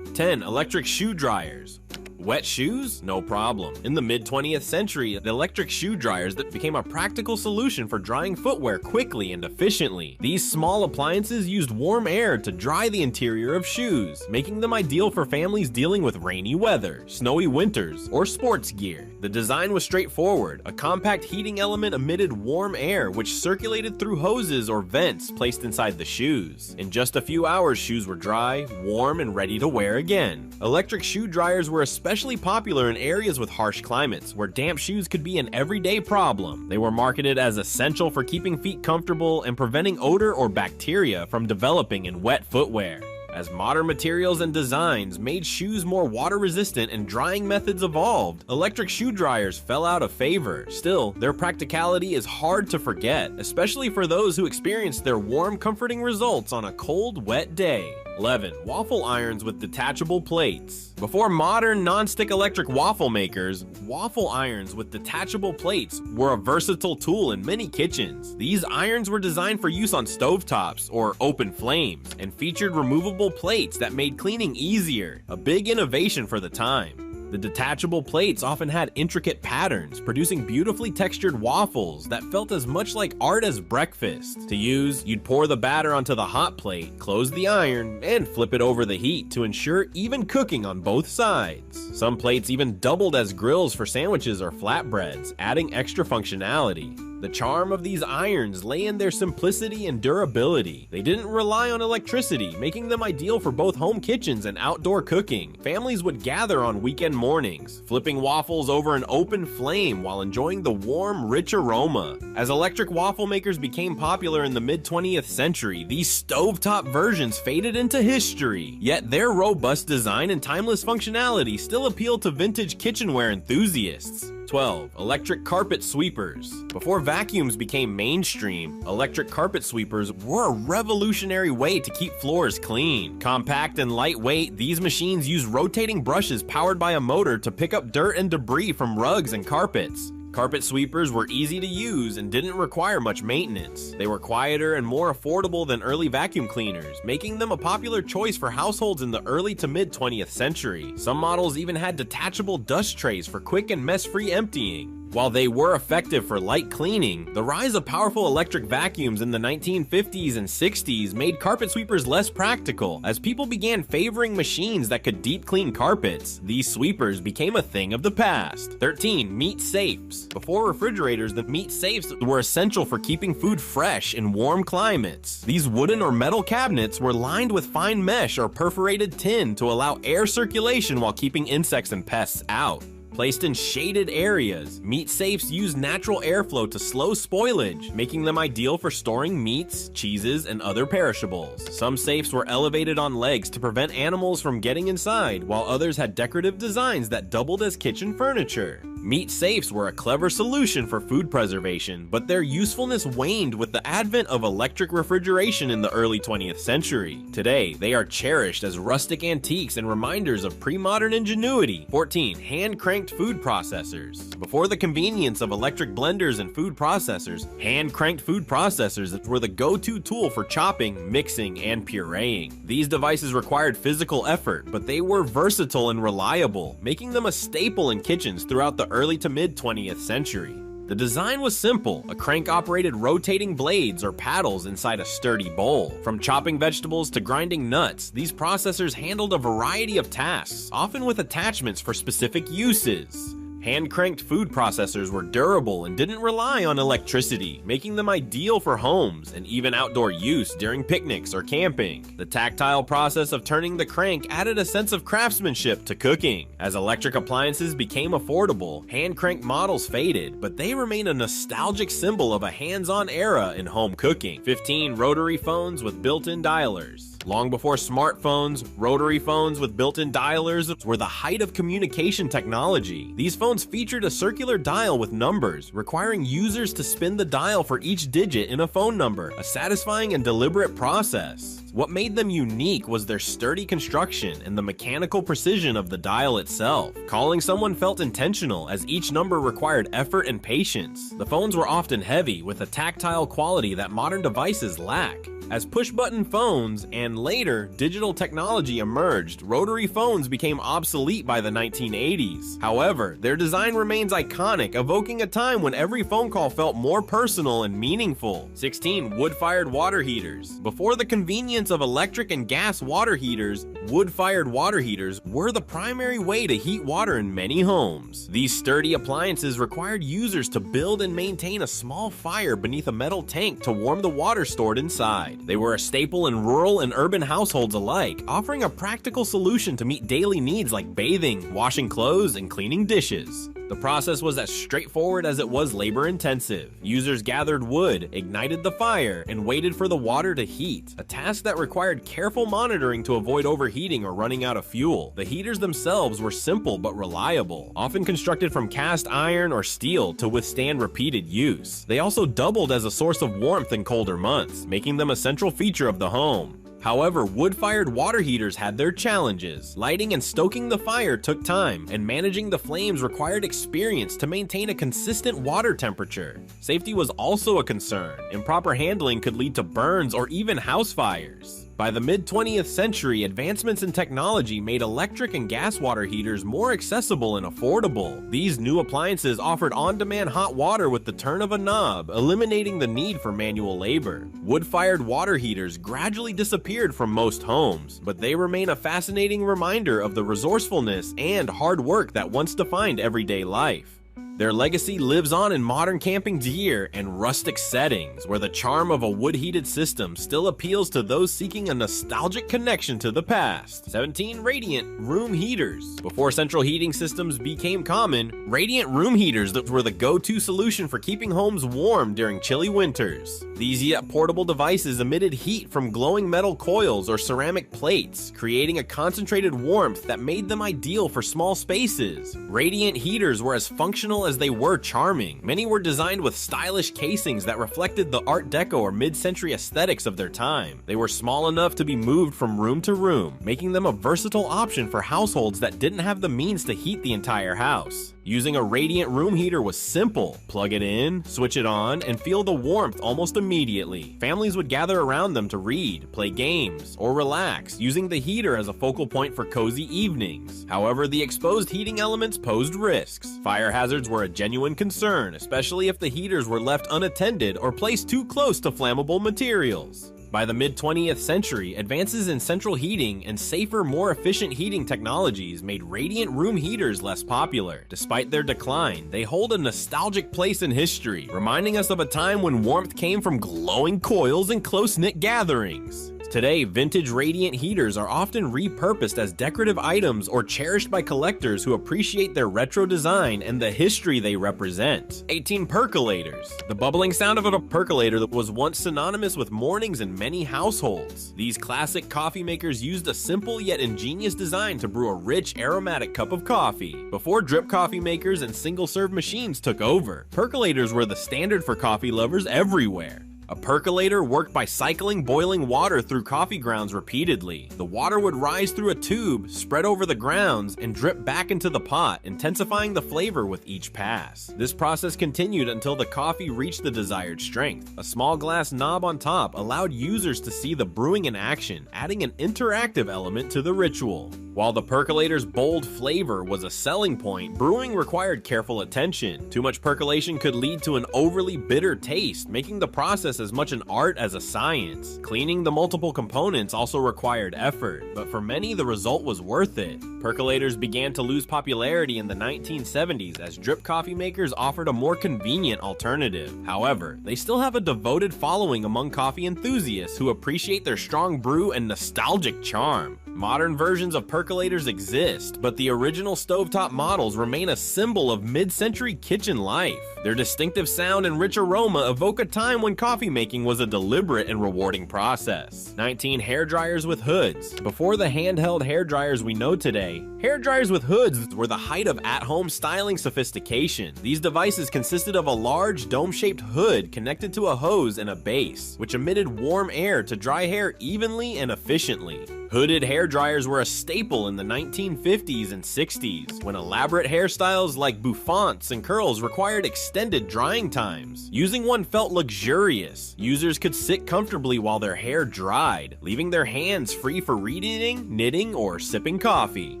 10. Electric shoe dryers. Wet shoes? No problem. In the mid-20th century, the electric shoe dryers that became a practical solution for drying footwear quickly and efficiently. These small appliances used warm air to dry the interior of shoes, making them ideal for families dealing with rainy weather, snowy winters, or sports gear. The design was straightforward. A compact heating element emitted warm air which circulated through hoses or vents placed inside the shoes. In just a few hours, shoes were dry, warm, and ready to wear again. Electric shoe dryers were especially popular in areas with harsh climates, where damp shoes could be an everyday problem. They were marketed as essential for keeping feet comfortable and preventing odor or bacteria from developing in wet footwear. As modern materials and designs made shoes more water-resistant and drying methods evolved, electric shoe dryers fell out of favor. Still, their practicality is hard to forget, especially for those who experienced their warm, comforting results on a cold, wet day. 11. Waffle irons with detachable plates. Before modern non-stick electric waffle makers, waffle irons with detachable plates were a versatile tool in many kitchens. These irons were designed for use on stovetops or open flames and featured removable plates that made cleaning easier, a big innovation for the time. The detachable plates often had intricate patterns, producing beautifully textured waffles that felt as much like art as breakfast. To use, you'd pour the batter onto the hot plate, close the iron, and flip it over the heat to ensure even cooking on both sides. Some plates even doubled as grills for sandwiches or flatbreads, adding extra functionality. The charm of these irons lay in their simplicity and durability. They didn't rely on electricity, making them ideal for both home kitchens and outdoor cooking. Families would gather on weekend mornings, flipping waffles over an open flame while enjoying the warm, rich aroma. As electric waffle makers became popular in the mid-20th century, these stovetop versions faded into history. Yet their robust design and timeless functionality still appeal to vintage kitchenware enthusiasts. 12. Electric carpet sweepers. Before vacuums became mainstream, electric carpet sweepers were a revolutionary way to keep floors clean. Compact and lightweight, these machines use rotating brushes powered by a motor to pick up dirt and debris from rugs and carpets. Carpet sweepers were easy to use and didn't require much maintenance. They were quieter and more affordable than early vacuum cleaners, making them a popular choice for households in the early to mid-20th century. Some models even had detachable dust trays for quick and mess-free emptying. While they were effective for light cleaning, the rise of powerful electric vacuums in the 1950s and 60s made carpet sweepers less practical. As people began favoring machines that could deep clean carpets, these sweepers became a thing of the past. 13. Meat safes. Before refrigerators, the meat safes were essential for keeping food fresh in warm climates. These wooden or metal cabinets were lined with fine mesh or perforated tin to allow air circulation while keeping insects and pests out. Placed in shaded areas, meat safes use natural airflow to slow spoilage, making them ideal for storing meats, cheeses, and other perishables. Some safes were elevated on legs to prevent animals from getting inside, while others had decorative designs that doubled as kitchen furniture. Meat safes were a clever solution for food preservation, but their usefulness waned with the advent of electric refrigeration in the early 20th century. Today, they are cherished as rustic antiques and reminders of pre-modern ingenuity. 14. Hand-cranked food processors. Before the convenience of electric blenders and food processors, hand-cranked food processors were the go-to tool for chopping, mixing, and pureeing. These devices required physical effort, but they were versatile and reliable, making them a staple in kitchens throughout the early to mid 20th century. The design was simple, a crank-operated rotating blades or paddles inside a sturdy bowl. From chopping vegetables to grinding nuts, these processors handled a variety of tasks, often with attachments for specific uses. Hand-cranked food processors were durable and didn't rely on electricity, making them ideal for homes and even outdoor use during picnics or camping. The tactile process of turning the crank added a sense of craftsmanship to cooking. As electric appliances became affordable, hand-crank models faded, but they remain a nostalgic symbol of a hands-on era in home cooking. 15. Rotary phones with built-in dialers. Long before smartphones, rotary phones with built-in dialers were the height of communication technology. These phones featured a circular dial with numbers, requiring users to spin the dial for each digit in a phone number, a satisfying and deliberate process. What made them unique was their sturdy construction and the mechanical precision of the dial itself. Calling someone felt intentional, as each number required effort and patience. The phones were often heavy, with a tactile quality that modern devices lack. As push-button phones and later digital technology emerged, rotary phones became obsolete by the 1980s. However, their design remains iconic, evoking a time when every phone call felt more personal and meaningful. 16. Wood-fired water heaters. Before the convenience of electric and gas water heaters, wood-fired water heaters were the primary way to heat water in many homes. These sturdy appliances required users to build and maintain a small fire beneath a metal tank to warm the water stored inside. They were a staple in rural and urban households alike, offering a practical solution to meet daily needs like bathing, washing clothes, and cleaning dishes. The process was as straightforward as it was labor-intensive. Users gathered wood, ignited the fire, and waited for the water to heat, a task that required careful monitoring to avoid overheating or running out of fuel. The heaters themselves were simple but reliable, often constructed from cast iron or steel to withstand repeated use. They also doubled as a source of warmth in colder months, making them a central feature of the home. However, wood-fired water heaters had their challenges. Lighting and stoking the fire took time, and managing the flames required experience to maintain a consistent water temperature. Safety was also a concern. Improper handling could lead to burns or even house fires. By the mid-20th century, advancements in technology made electric and gas water heaters more accessible and affordable. These new appliances offered on-demand hot water with the turn of a knob, eliminating the need for manual labor. Wood-fired water heaters gradually disappeared from most homes, but they remain a fascinating reminder of the resourcefulness and hard work that once defined everyday life. Their legacy lives on in modern camping gear and rustic settings, where the charm of a wood-heated system still appeals to those seeking a nostalgic connection to the past. 17. Radiant room heaters. Before central heating systems became common, radiant room heaters were the go-to solution for keeping homes warm during chilly winters. These yet portable devices emitted heat from glowing metal coils or ceramic plates, creating a concentrated warmth that made them ideal for small spaces. Radiant heaters were as functional as they were charming. Many were designed with stylish casings that reflected the Art Deco or mid-century aesthetics of their time. They were small enough to be moved from room to room, making them a versatile option for households that didn't have the means to heat the entire house. Using a radiant room heater was simple. Plug it in, switch it on, and feel the warmth almost immediately. Families would gather around them to read, play games, or relax, using the heater as a focal point for cozy evenings. However, the exposed heating elements posed risks. Fire hazards were a genuine concern, especially if the heaters were left unattended or placed too close to flammable materials. By the mid-20th century, advances in central heating and safer, more efficient heating technologies made radiant room heaters less popular. Despite their decline, they hold a nostalgic place in history, reminding us of a time when warmth came from glowing coils and close-knit gatherings. Today, vintage radiant heaters are often repurposed as decorative items or cherished by collectors who appreciate their retro design and the history they represent. 18 percolators. The bubbling sound of a percolator was once synonymous with mornings in many households. These classic coffee makers used a simple yet ingenious design to brew a rich, aromatic cup of coffee. Before drip coffee makers and single-serve machines took over, percolators were the standard for coffee lovers everywhere. A percolator worked by cycling boiling water through coffee grounds repeatedly. The water would rise through a tube, spread over the grounds, and drip back into the pot, intensifying the flavor with each pass. This process continued until the coffee reached the desired strength. A small glass knob on top allowed users to see the brewing in action, adding an interactive element to the ritual. While the percolator's bold flavor was a selling point, brewing required careful attention. Too much percolation could lead to an overly bitter taste, making the process as much an art as a science. Cleaning the multiple components also required effort, but for many the result was worth it. Percolators began to lose popularity in the 1970s as drip coffee makers offered a more convenient alternative. However, they still have a devoted following among coffee enthusiasts who appreciate their strong brew and nostalgic charm. Modern versions of percolators exist, but the original stovetop models remain a symbol of mid-century kitchen life. Their distinctive sound and rich aroma evoke a time when coffee making was a deliberate and rewarding process. 19 hair dryers with hoods. Before the handheld hair dryers we know today, hair dryers with hoods were the height of at-home styling sophistication. These devices consisted of a large dome-shaped hood connected to a hose and a base, which emitted warm air to dry hair evenly and efficiently. Hooded hair dryers were a staple in the 1950s and 60s, when elaborate hairstyles like bouffants and curls required extended drying times. Using one felt luxurious. Users could sit comfortably while their hair dried, leaving their hands free for reading, knitting, or sipping coffee.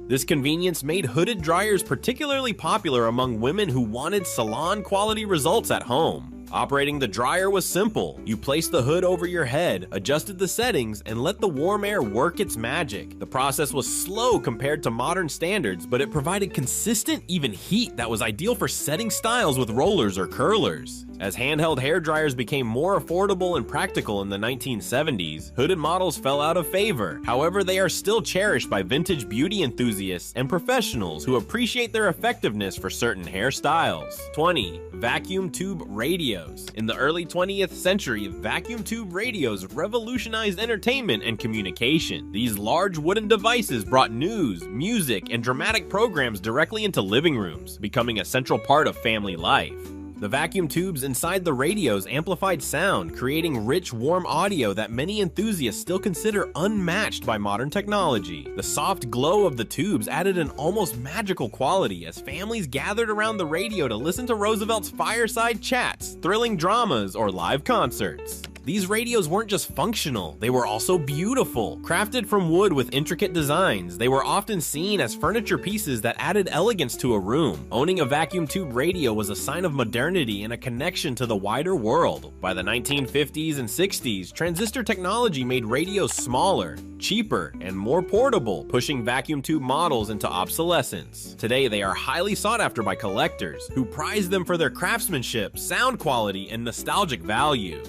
This convenience made hooded dryers particularly popular among women who wanted salon-quality results at home. Operating the dryer was simple. You placed the hood over your head, adjusted the settings, and let the warm air work its magic. The process was slow compared to modern standards, but it provided consistent, even heat that was ideal for setting styles with rollers or curlers. As handheld hair dryers became more affordable and practical in the 1970s, hooded models fell out of favor. However, they are still cherished by vintage beauty enthusiasts and professionals who appreciate their effectiveness for certain hairstyles. 20. Vacuum tube radios. In the early 20th century, vacuum tube radios revolutionized entertainment and communication. These large wooden devices brought news, music, and dramatic programs directly into living rooms, becoming a central part of family life. The vacuum tubes inside the radios amplified sound, creating rich, warm audio that many enthusiasts still consider unmatched by modern technology. The soft glow of the tubes added an almost magical quality as families gathered around the radio to listen to Roosevelt's fireside chats, thrilling dramas, or live concerts. These radios weren't just functional, they were also beautiful. Crafted from wood with intricate designs, they were often seen as furniture pieces that added elegance to a room. Owning a vacuum tube radio was a sign of modernity and a connection to the wider world. By the 1950s and 60s, transistor technology made radios smaller, cheaper, and more portable, pushing vacuum tube models into obsolescence. Today, they are highly sought after by collectors, who prize them for their craftsmanship, sound quality, and nostalgic value.